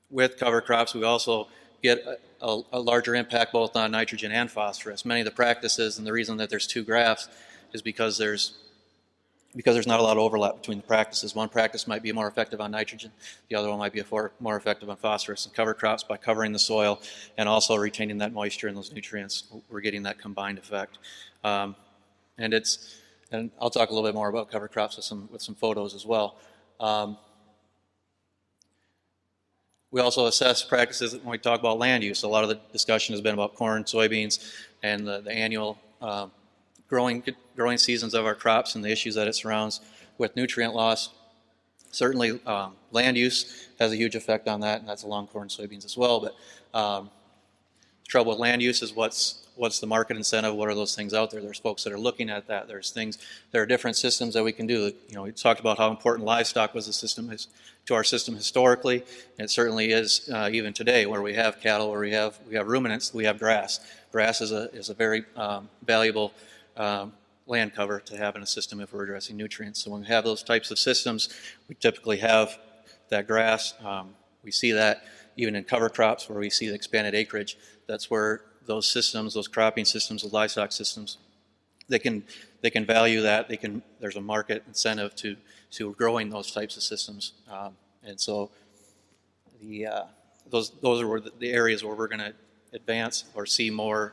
with cover crops, we also get a larger impact both on nitrogen and phosphorus. Many of the practices, and the reason that there's two graphs is because there's not a lot of overlap between the practices. One practice might be more effective on nitrogen, the other one might be more effective on phosphorus. And cover crops, by covering the soil and also retaining that moisture and those nutrients, we're getting that combined effect. And I'll talk a little bit more about cover crops with some photos as well. We also assess practices when we talk about land use. A lot of the discussion has been about corn, soybeans, and the annual growing seasons of our crops and the issues that it surrounds with nutrient loss. Certainly land use has a huge effect on that, and that's along corn and soybeans as well. But the trouble with land use is what's the market incentive? What are those things out there? There's folks that are looking at that. There are different systems that we can do. We talked about how important livestock was to our system historically. And it certainly is even today, where we have cattle, where we have ruminants, we have grass. Grass is a very valuable land cover to have in a system if we're addressing nutrients. So when we have those types of systems, we typically have that grass. We see that even in cover crops where we see the expanded acreage. That's where those systems, those cropping systems, those livestock systems, they can value that. There's a market incentive to growing those types of systems, and so those are the areas where we're going to advance or see more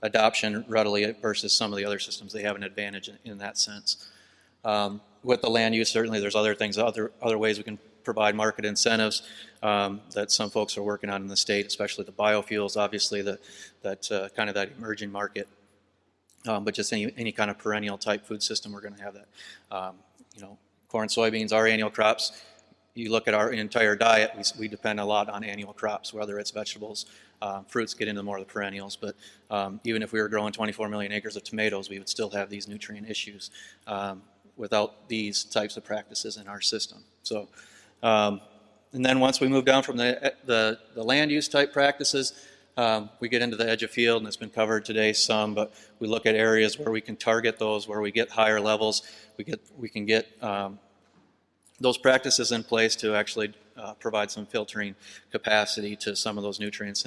adoption readily versus some of the other systems. They have an advantage in that sense. With the land use, certainly there's other things, other ways we can provide market incentives that some folks are working on in the state, especially the biofuels, obviously that kind of that emerging market. But just any kind of perennial type food system, we're going to have that. You know, corn, soybeans, our annual crops. You look at our entire diet, we depend a lot on annual crops, whether it's vegetables, fruits get into more of the perennials, but even if we were growing 24 million acres of tomatoes, we would still have these nutrient issues without these types of practices in our system. So, and then once we move down from the land use type practices, we get into the edge of field, and it's been covered today some, but we look at areas where we can target those, where we get higher levels, we can get those practices in place to actually provide some filtering capacity to some of those nutrients.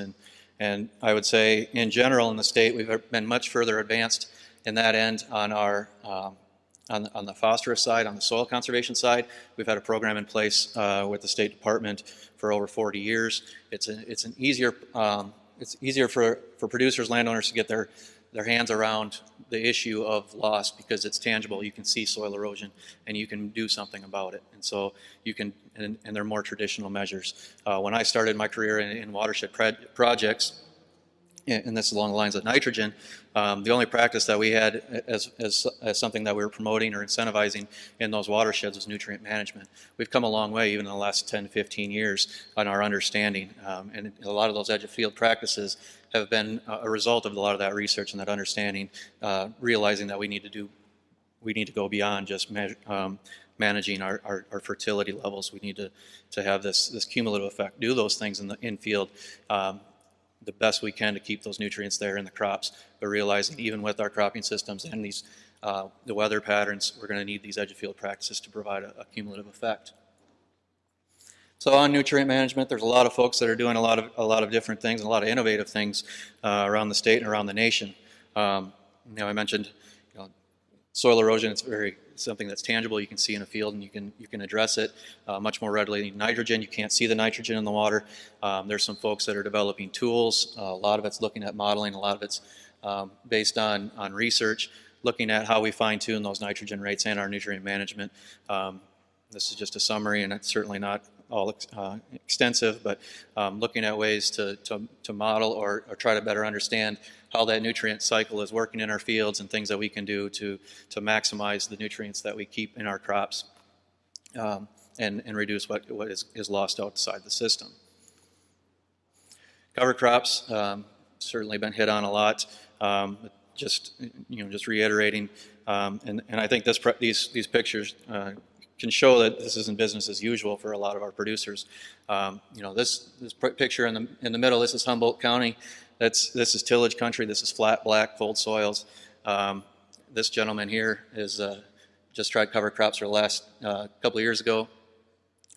And I would say, in general, in the state, we've been much further advanced in that end on our on the phosphorus side, on the soil conservation side. We've had a program in place with the State Department for over 40 years. It's easier for producers, landowners to get their hands around the issue of loss because it's tangible. You can see soil erosion and you can do something about it. And so you can, and they're more traditional measures. When I started my career in watershed projects, and this is along the lines of nitrogen, the only practice that we had as something that we were promoting or incentivizing in those watersheds was nutrient management. We've come a long way even in the last 10, 15 years on our understanding, and a lot of those edge of field practices have been a result of a lot of that research and that understanding, realizing that we need to go beyond just managing our fertility levels. We need to have this cumulative effect, do those things in the infield the best we can to keep those nutrients there in the crops, but realizing even with our cropping systems and these the weather patterns, we're going to need these edge of field practices to provide a cumulative effect. So on nutrient management, there's a lot of folks that are doing a lot of different things, and a lot of innovative things around the state and around the nation. I mentioned soil erosion. It's something that's tangible. You can see in a field, and you can address it much more readily. Nitrogen, you can't see the nitrogen in the water. There's some folks that are developing tools. A lot of it's looking at modeling. A lot of it's based on research, looking at how we fine-tune those nitrogen rates and our nutrient management. This is just a summary, and it's certainly not all extensive, but looking at ways to model or try to better understand how that nutrient cycle is working in our fields and things that we can do to maximize the nutrients that we keep in our crops and reduce what is lost outside the system. Cover crops, certainly been hit on a lot. Just reiterating, and I think these pictures can show that this isn't business as usual for a lot of our producers. This picture in the middle, this is Humboldt County. This is tillage country. This is flat, black, fold soils. This gentleman here is just tried cover crops for the last couple of years ago,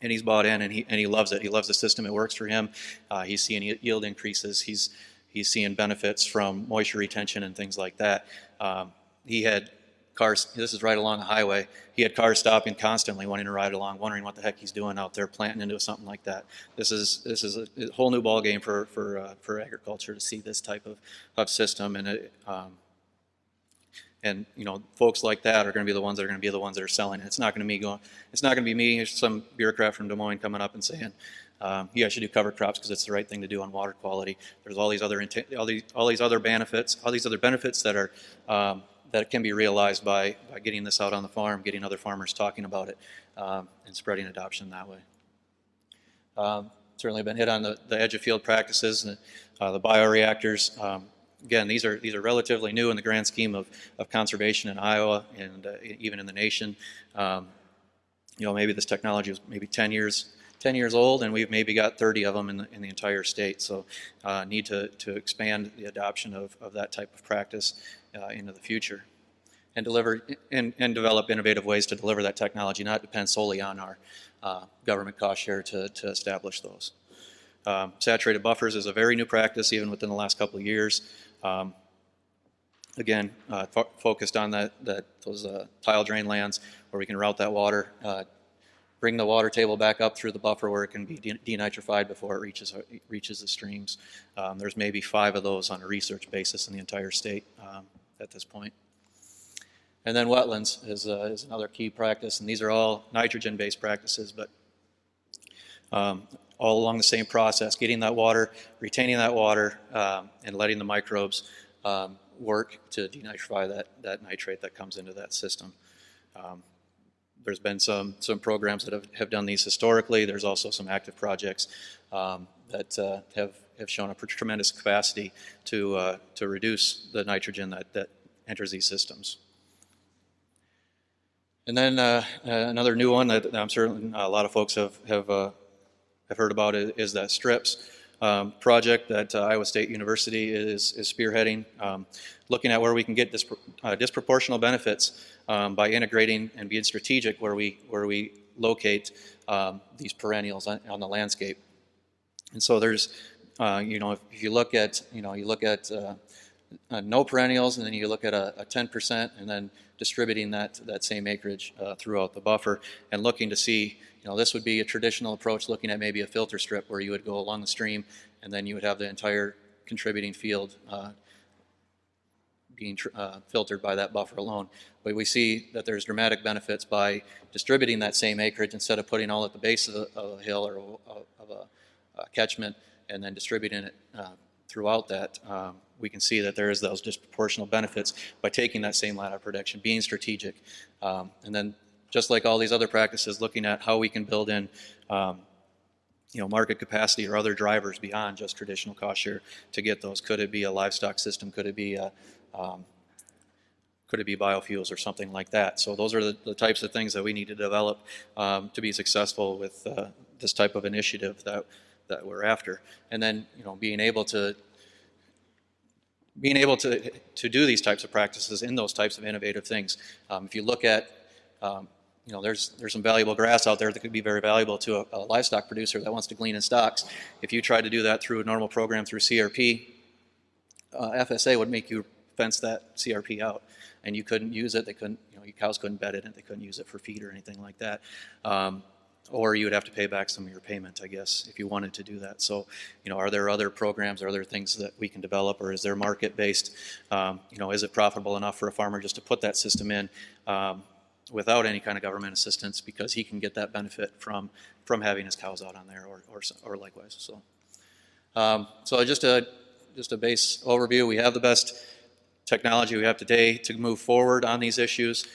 and he's bought in, and he loves it. He loves the system. It works for him. He's seeing yield increases. He's seeing benefits from moisture retention and things like that. He had cars, this is right along a highway, he had cars stopping constantly wanting to ride along, wondering what the heck he's doing out there planting into something like that. This is a whole new ball game for agriculture to see this type of system, and folks like that are going to be the ones that are selling it. It's not going to be me, some bureaucrat from Des Moines coming up and saying, yeah, I should do cover crops because it's the right thing to do on water quality. There's all these other benefits that are that can be realized by getting this out on the farm, getting other farmers talking about it, and spreading adoption that way. Certainly been hit on the edge of field practices, and the bioreactors. Again, these are relatively new in the grand scheme of conservation in Iowa and even in the nation. Maybe this technology was maybe 10 years old, and we've maybe got 30 of them in the entire state. So need to expand the adoption of that type of practice into the future, and develop innovative ways to deliver that technology, not depend solely on our government cost share to establish those. Saturated buffers is a very new practice, even within the last couple of years. Again, focused on those tile drain lands where we can route that water bring the water table back up through the buffer where it can be denitrified before it reaches the streams. There's maybe 5 of those on a research basis in the entire state at this point. And then wetlands is another key practice, and these are all nitrogen-based practices, but all along the same process, getting that water, retaining that water, and letting the microbes work to denitrify that nitrate that comes into that system. There's been some programs that have done these historically. There's also some active projects that have shown a tremendous capacity to reduce the nitrogen that enters these systems. And then another new one that I'm certain a lot of folks have heard about is that STRIPS project that Iowa State University is spearheading, looking at where we can get disproportional benefits by integrating and being strategic where we locate these perennials on the landscape. And so there's, if you look at no perennials, and then you look at a 10%, and then distributing that same acreage throughout the buffer, and looking to see, this would be a traditional approach, looking at maybe a filter strip where you would go along the stream, and then you would have the entire contributing field being filtered by that buffer alone. But we see that there's dramatic benefits by distributing that same acreage instead of putting all at the base of a hill or of a catchment and then distributing it throughout that. We can see that there is those disproportional benefits by taking that same ladder prediction, being strategic, and then just like all these other practices, looking at how we can build in market capacity or other drivers beyond just traditional cost share to get those. Could it be a livestock system? Could it be biofuels or something like that? So those are the types of things that we need to develop to be successful with this type of initiative that we're after. And then being able to do these types of practices in those types of innovative things. If you look at there's some valuable grass out there that could be very valuable to a livestock producer that wants to glean in stocks. If you try to do that through a normal program through CRP, FSA would make you fence that CRP out, and you couldn't use it. They couldn't, your cows couldn't bed in it. They couldn't use it for feed or anything like that. Or you would have to pay back some of your payment, I guess, if you wanted to do that. So, are there other programs or other things that we can develop, or is there market-based? Is it profitable enough for a farmer just to put that system in without any kind of government assistance, because he can get that benefit from having his cows out on there, or likewise. So just a base overview. We have the best technology we have today to move forward on these issues.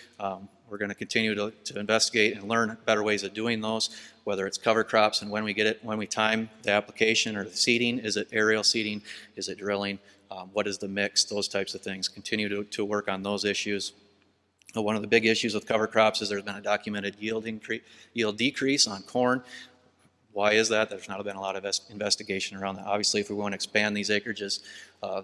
We're going to continue to investigate and learn better ways of doing those, whether it's cover crops and when we time the application or the seeding. Is it aerial seeding? Is it drilling? What is the mix? Those types of things. Continue to work on those issues. One of the big issues with cover crops is there's been a documented yield decrease on corn. Why is that? There's not been a lot of investigation around that. Obviously, if we want to expand these acreages,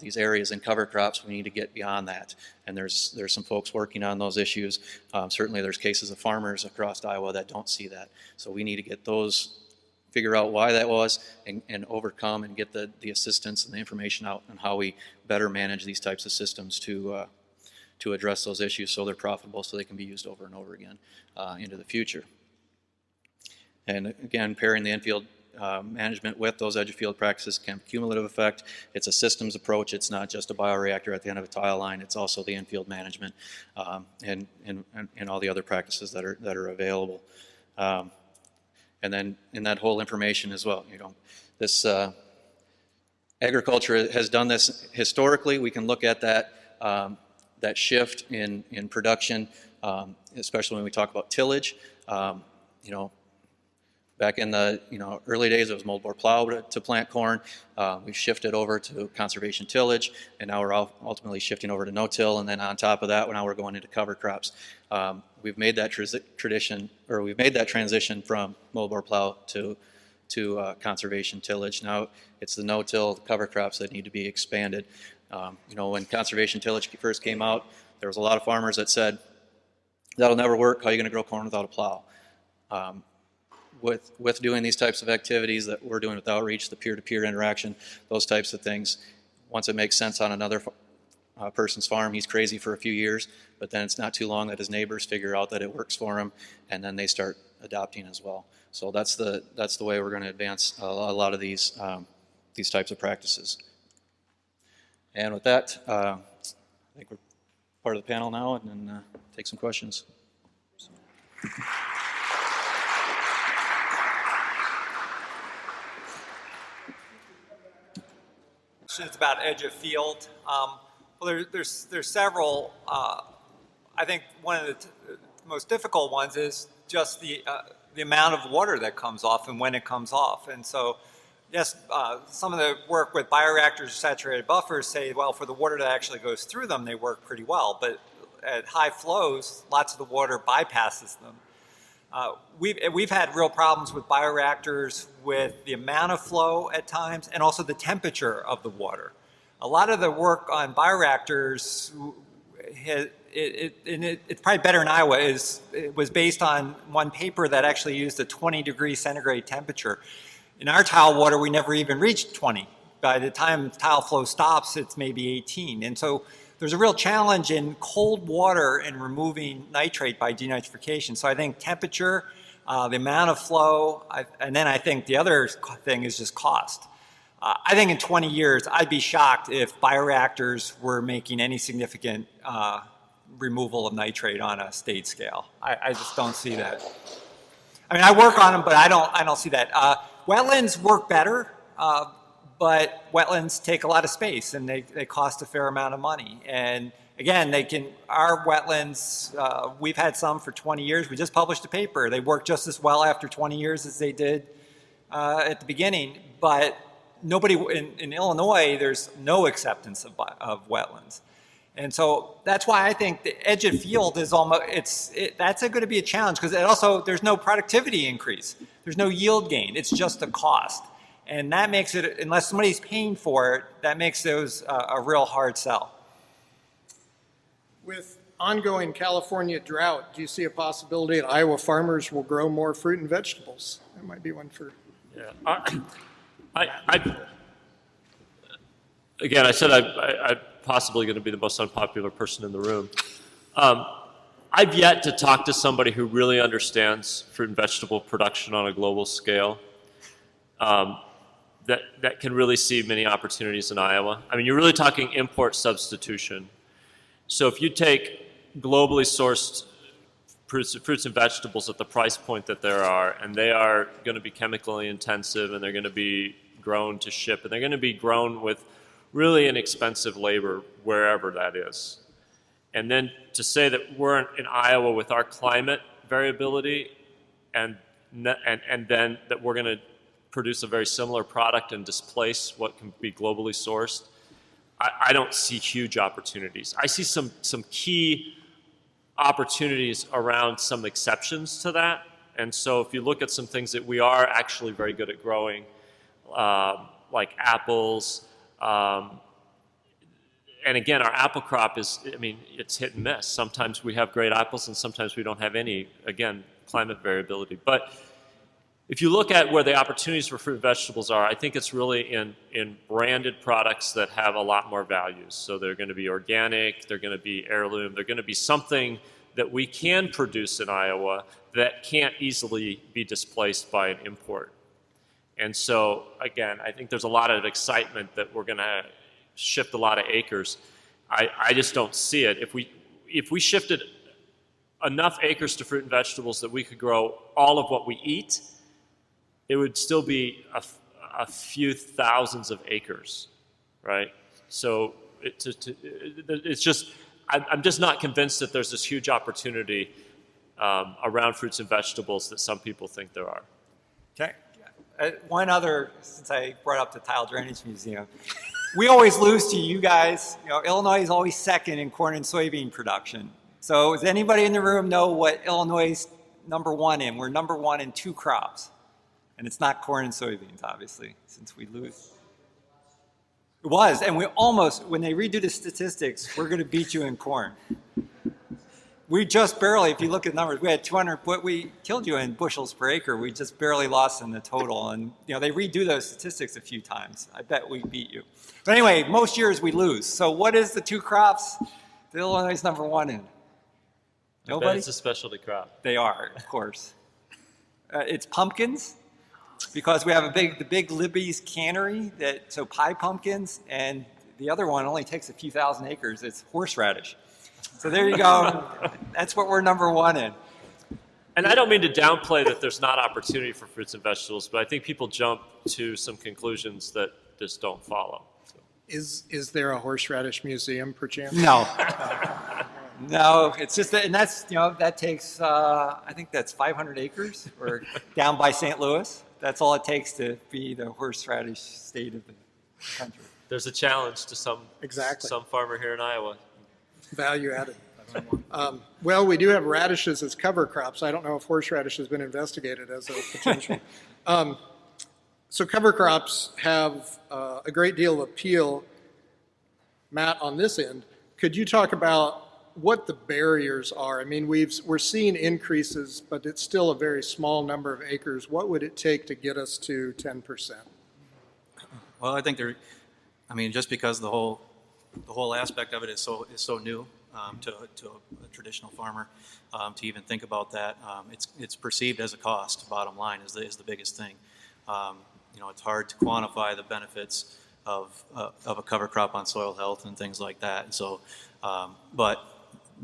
these areas in cover crops, we need to get beyond that. And there's some folks working on those issues. Certainly, there's cases of farmers across Iowa that don't see that. So we need to get those, figure out why that was, and overcome and get the assistance and the information out on how we better manage these types of systems to address those issues so they're profitable, so they can be used over and over again into the future. And again, pairing the infield management with those edge of field practices can have a cumulative effect. It's a systems approach. It's not just a bioreactor at the end of a tile line. It's also the infield management and all the other practices that are available. And then in that whole information as well, this agriculture has done this historically. We can look at that shift in production, especially when we talk about tillage. Back in the early days, it was moldboard plow to plant corn. We've shifted over to conservation tillage, and now we're ultimately shifting over to no-till. And then on top of that, now we're going into cover crops. We've made that transition from moldboard plow to conservation tillage. Now it's the no-till, the cover crops that need to be expanded. When conservation tillage first came out, there was a lot of farmers that said, "That'll never work. How are you going to grow corn without a plow?" With doing these types of activities that we're doing with outreach, the peer-to-peer interaction, those types of things, once it makes sense on another person's farm, he's crazy for a few years, but then it's not too long that his neighbors figure out that it works for him, and then they start adopting as well. So that's the way we're going to advance a lot of these types of practices. And with that, I think we're part of the panel now, and then take some questions. It's about edge of field. Well, there's several. I think one of the most difficult ones is just the amount of water that comes off and when it comes off. And so, yes, some of the work with bioreactors or saturated buffers say, well, for the water that actually goes through them, they work pretty well. But at high flows, lots of the water bypasses them. We've had real problems with bioreactors with the amount of flow at times and also the temperature of the water. A lot of the work on bioreactors, it's probably better in Iowa, it was based on one paper that actually used a 20-degree centigrade temperature. In our tile water, we never even reached 20. By the time tile flow stops, it's maybe 18. And so there's a real challenge in cold water and removing nitrate by denitrification. So I think temperature, the amount of flow, and then I think the other thing is just cost. I think in 20 years, I'd be shocked if bioreactors were making any significant removal of nitrate on a state scale. I just don't see that. I mean, I work on them, but I don't see that. Wetlands work better, but wetlands take a lot of space and they cost a fair amount of money. And again, our wetlands, we've had some for 20 years. We just published a paper. They work just as well after 20 years as they did at the beginning, but nobody in Illinois, there's no acceptance of wetlands. And so that's why I think the edge of field is that's going to be a challenge, because there's no productivity increase. There's no yield gain. It's just a cost. And that makes it, unless somebody's paying for it, that makes those a real hard sell. With ongoing California drought, do you see a possibility that Iowa farmers will grow more fruit and vegetables? That might be one for... Yeah. Again, I said I'm possibly going to be the most unpopular person in the room. I've yet to talk to somebody who really understands fruit and vegetable production on a global scale that can really see many opportunities in Iowa. I mean, you're really talking import substitution. So if you take globally sourced fruits and vegetables at the price point that there are, and they are going to be chemically intensive, and they're going to be grown to ship, and they're going to be grown with really inexpensive labor wherever that is. And then to say that we're in Iowa with our climate variability and then that we're going to produce a very similar product and displace what can be globally sourced, I don't see huge opportunities. I see some key opportunities around some exceptions to that. And so if you look at some things that we are actually very good at growing, like apples, and again, our apple crop is, I mean, it's hit and miss. Sometimes we have great apples and sometimes we don't have any, again, climate variability. But if you look at where the opportunities for fruit and vegetables are, I think it's really in branded products that have a lot more values. So they're going to be organic, they're going to be heirloom, they're going to be something that we can produce in Iowa that can't easily be displaced by an import. And so, again, I think there's a lot of excitement that we're going to shift a lot of acres. I just don't see it. If we shifted enough acres to fruit and vegetables that we could grow all of what we eat, it would still be a few thousands of acres, right? So it's just, I'm just not convinced that there's this huge opportunity around fruits and vegetables that some people think there are. Okay. One other, since I brought up the Tile Drainage Museum, we always lose to you guys. You know, Illinois is always second in corn and soybean production. So does anybody in the room know what Illinois is number one in? We're number one in 2 crops. And it's not corn and soybeans, obviously, since we lose. It was, and we almost, when they redo the statistics, we're going to beat you in corn. We just barely, if you look at numbers, we had 200, but we killed you in bushels per acre. We just barely lost in the total. And, you know, they redo those statistics a few times. I bet we beat you. But anyway, most years we lose. So what is the 2 crops that Illinois is number one in? Nobody? I bet it's a specialty crop. They are, of course. It's pumpkins, because we have the big Libby's cannery, so pie pumpkins, and the other one only takes a few thousand acres. It's horseradish. So there you go. That's what we're number one in. And I don't mean to downplay that there's not opportunity for fruits and vegetables, but I think people jump to some conclusions that just don't follow. So. Is there a horseradish museum, perchance? No. No, it's just that, and that's, that takes, I think that's 500 acres, or down by St. Louis. That's all it takes to be the horseradish state of the country. There's a challenge to some farmer here in Iowa. Value added. Well, we do have radishes as cover crops. I don't know if horseradish has been investigated as a potential. So cover crops have a great deal of appeal. Matt, on this end, could you talk about what the barriers are? I mean, we're seeing increases, but it's still a very small number of acres. What would it take to get us to 10%? Well, I think just because the whole aspect of it is so new to a traditional farmer, to even think about that, it's perceived as a cost. Bottom line is the biggest thing. It's hard to quantify the benefits of a cover crop on soil health and things like that. And so, but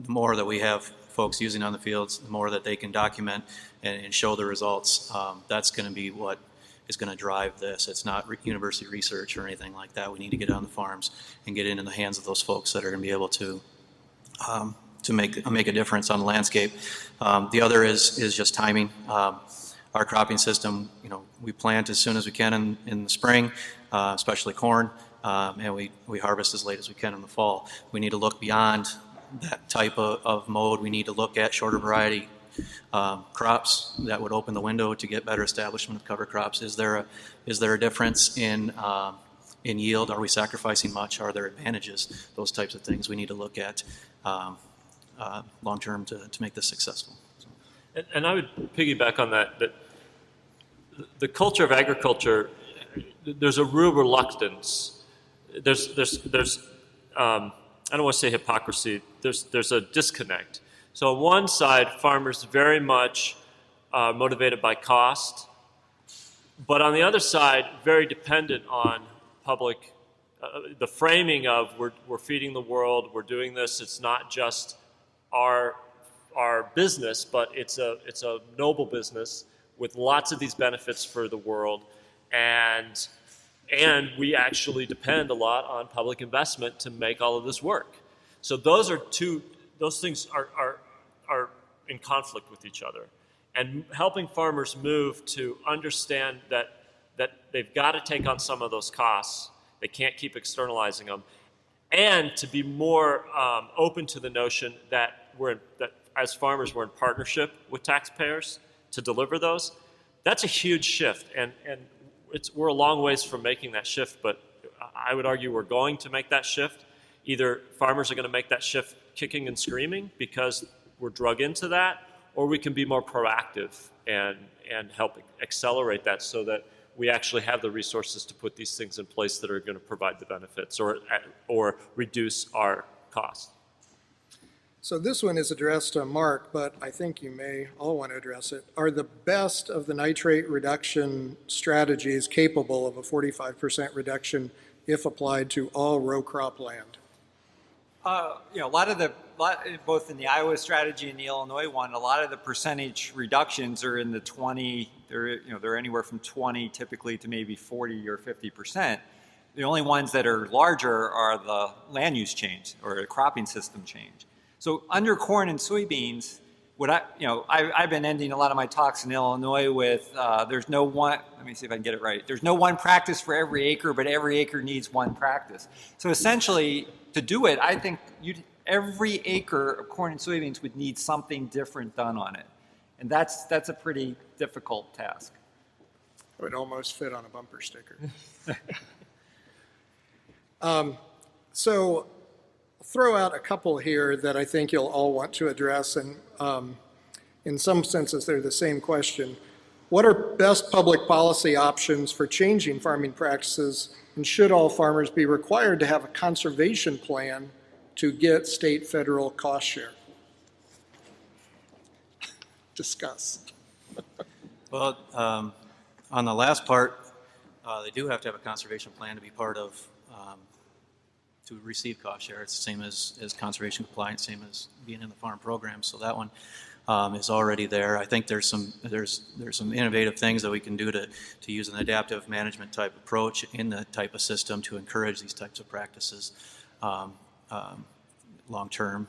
the more that we have folks using on the fields, the more that they can document and show the results, that's going to be what is going to drive this. It's not university research or anything like that. We need to get on the farms and get it in the hands of those folks that are going to be able to make a difference on the landscape. The other is just timing. Our cropping system, we plant as soon as we can in the spring, especially corn, and we harvest as late as we can in the fall. We need to look beyond that type of mode. We need to look at shorter variety crops that would open the window to get better establishment of cover crops. Is there a difference in yield? Are we sacrificing much? Are there advantages? Those types of things we need to look at long term to make this successful. And I would piggyback on that the culture of agriculture, there's a real reluctance. There's I don't want to say hypocrisy. There's a disconnect. So on one side, farmers very much motivated by cost, but on the other side, very dependent on public, the framing of we're feeding the world, we're doing this. It's not just our business, but it's a noble business with lots of these benefits for the world, and we actually depend a lot on public investment to make all of this work. So those things are in conflict with each other. And helping farmers move to understand that they've got to take on some of those costs, they can't keep externalizing them, and to be more open to the notion that that as farmers we're in partnership with taxpayers to deliver those. That's a huge shift, and we're a long ways from making that shift, but I would argue we're going to make that shift. Either farmers are going to make that shift kicking and screaming because we're drug into that, or we can be more proactive and help accelerate that so that we actually have the resources to put these things in place that are going to provide the benefits or reduce our costs. So this one is addressed to Mark, but I think you may all want to address it. Are the best of the nitrate reduction strategies capable of a 45% reduction if applied to all row crop land? Both in the Iowa strategy and the Illinois one, a lot of the percentage reductions are in the 20. They're anywhere from 20 typically to maybe 40 or 50%. The only ones that are larger are the land use change or the cropping system change. So under corn and soybeans, I've been ending a lot of my talks in Illinois with there's no one. Let me see if I can get it right. There's no one practice for every acre, but every acre needs one practice. So essentially, to do it, I think every acre of corn and soybeans would need something different done on it, and that's a pretty difficult task. It would almost fit on a bumper sticker. So I'll throw out a couple here that I think you'll all want to address, and in some senses they're the same question. What are best public policy options for changing farming practices, and should all farmers be required to have a conservation plan to get state, federal cost share? Discuss. Well, on the last part, they do have to have a conservation plan to be part of, to receive cost share. It's the same as conservation compliance, same as being in the farm program. So that one is already there. I think there's some innovative things that we can do to use an adaptive management type approach in the type of system to encourage these types of practices long term,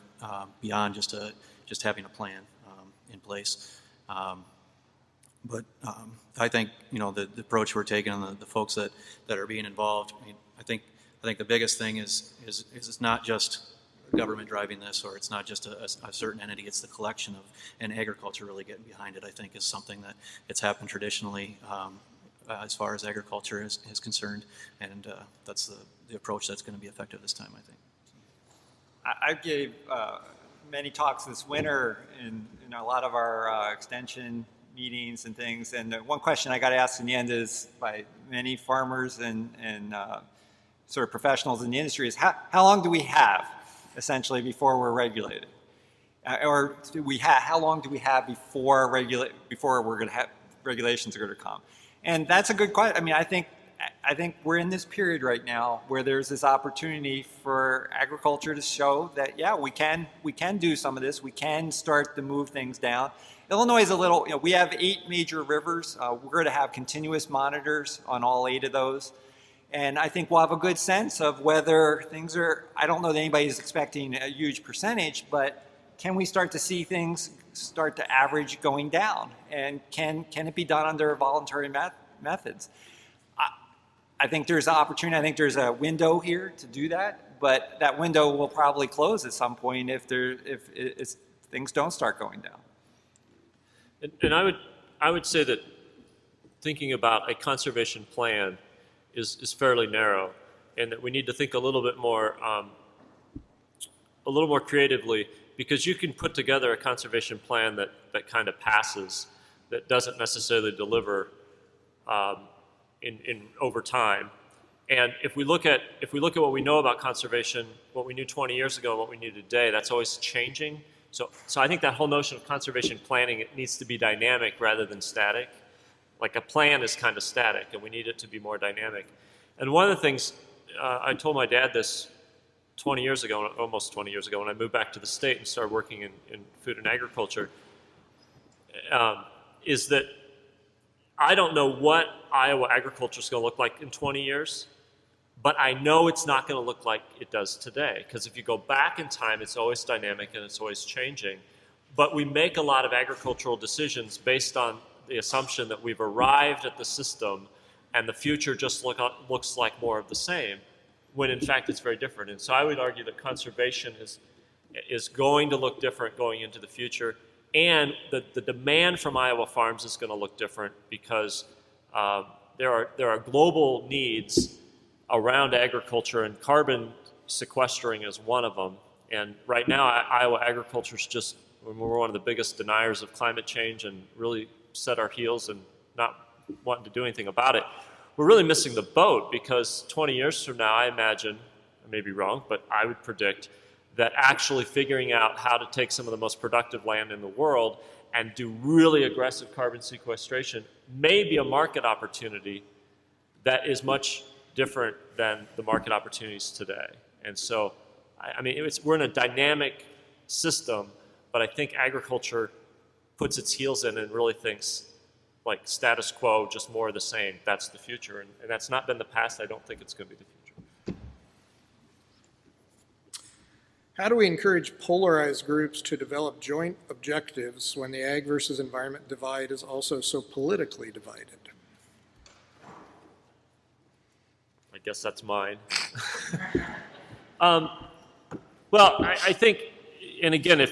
beyond just having a plan in place. But I think, you know, the approach we're taking and the folks that are being involved, I mean, I think the biggest thing is it's not just government driving this, or it's not just a certain entity, it's the collection of, and agriculture really getting behind it, I think, is something that it's happened traditionally as far as agriculture is concerned, and that's the approach that's going to be effective this time, I think. I gave many talks this winter in a lot of our extension meetings and things, and the one question I got asked in the end is by many farmers and sort of professionals in the industry is how long do we have essentially before we're regulated, or how long do we have before we're going to have regulations are going to come? And that's a good question. I mean, I think we're in this period right now where there's this opportunity for agriculture to show that, yeah, we can do some of this. We can start to move things down. Illinois is a little, you know, we have 8 major rivers. We're going to have continuous monitors on all 8 of those. And I think we'll have a good sense of whether things are, I don't know that anybody's expecting a huge percentage, but can we start to see things start to average going down? And can it be done under voluntary methods? I think there's an opportunity. I think there's a window here to do that, but that window will probably close at some point if things don't start going down. And I would say that thinking about a conservation plan is fairly narrow, and that we need to think a little bit more creatively, because you can put together a conservation plan that kind of passes, that doesn't necessarily deliver in over time. And if we look at what we know about conservation, what we knew 20 years ago, and what we knew today, that's always changing. So I think that whole notion of conservation planning, it needs to be dynamic rather than static. Like a plan is kind of static, and we need it to be more dynamic. And one of the things, I told my dad this 20 years ago, almost 20 years ago, when I moved back to the state and started working in food and agriculture, is that I don't know what Iowa agriculture is going to look like in 20 years, but I know it's not going to look like it does today. Because if you go back in time, it's always dynamic and it's always changing. But we make a lot of agricultural decisions based on the assumption that we've arrived at the system and the future just looks like more of the same, when in fact it's very different. And so I would argue that conservation is going to look different going into the future, and the demand from Iowa farms is going to look different because there are global needs around agriculture, and carbon sequestering is one of them. And right now, Iowa agriculture is just, we're one of the biggest deniers of climate change and really set our heels and not wanting to do anything about it. We're really missing the boat, because 20 years from now, I imagine, I may be wrong, but I would predict that actually figuring out how to take some of the most productive land in the world and do really aggressive carbon sequestration may be a market opportunity that is much different than the market opportunities today. And so, I mean, we're in a dynamic system, but I think agriculture puts its heels in and really thinks like status quo, just more of the same. That's the future. And that's not been the past. I don't think it's going to be the future. How do we encourage polarized groups to develop joint objectives when the ag versus environment divide is also so politically divided? I guess that's mine. Well, I think, and again, the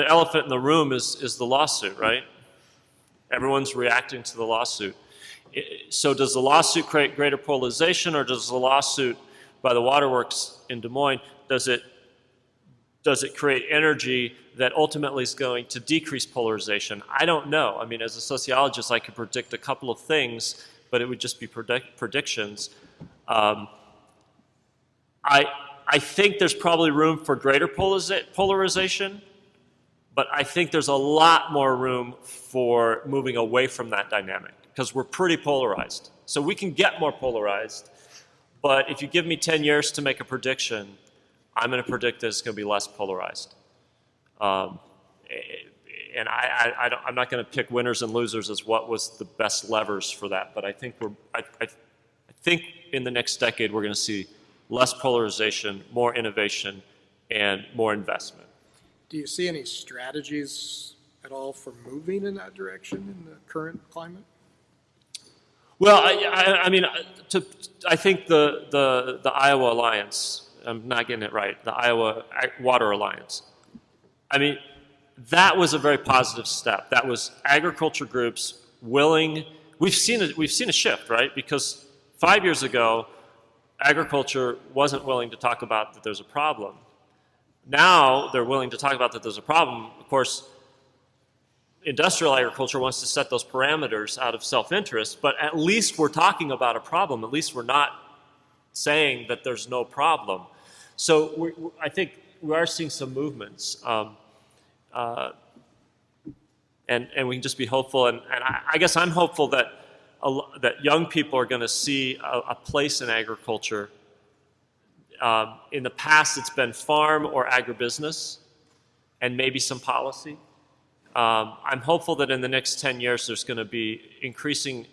elephant in the room is the lawsuit, right? Everyone's reacting to the lawsuit. So does the lawsuit create greater polarization, or does the lawsuit by the waterworks in Des Moines, does it create energy that ultimately is going to decrease polarization? I don't know. I mean, as a sociologist, I could predict a couple of things, but it would just be predictions. I think there's probably room for greater polarization, But I think there's a lot more room for moving away from that dynamic because we're pretty polarized. So we can get more polarized, but if you give me 10 years to make a prediction, I'm going to predict that it's going to be less polarized. And I'm not going to pick winners and losers as what was the best levers for that, but I think I think in the next decade we're going to see less polarization, more innovation, and more investment. Do you see any strategies at all for moving in that direction in the current climate? Well, I mean, I think the Iowa Alliance, I'm not getting it right, the Iowa Water Alliance, I mean, that was a very positive step. That was agriculture groups willing, we've seen a shift, right? Because 5 years ago, agriculture wasn't willing to talk about that there's a problem. Now they're willing to talk about that there's a problem. Of course, industrial agriculture wants to set those parameters out of self-interest, but at least we're talking about a problem. At least we're not saying that there's no problem. So I think we are seeing some movements. And we can just be hopeful. And I guess I'm hopeful that young people are going to see a place in agriculture. In the past, it's been farm or agribusiness and maybe some policy. I'm hopeful that in the next 10 years, there's going to be increasing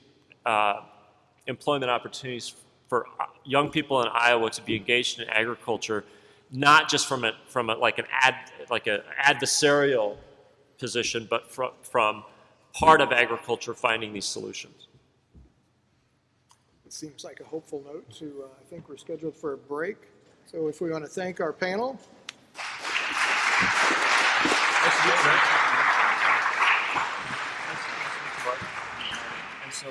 employment opportunities for young people in Iowa to be engaged in agriculture, not just from an adversarial position, but from part of agriculture finding these solutions. It seems like a hopeful note to, I think we're scheduled for a break. So if we want to thank our panel. And so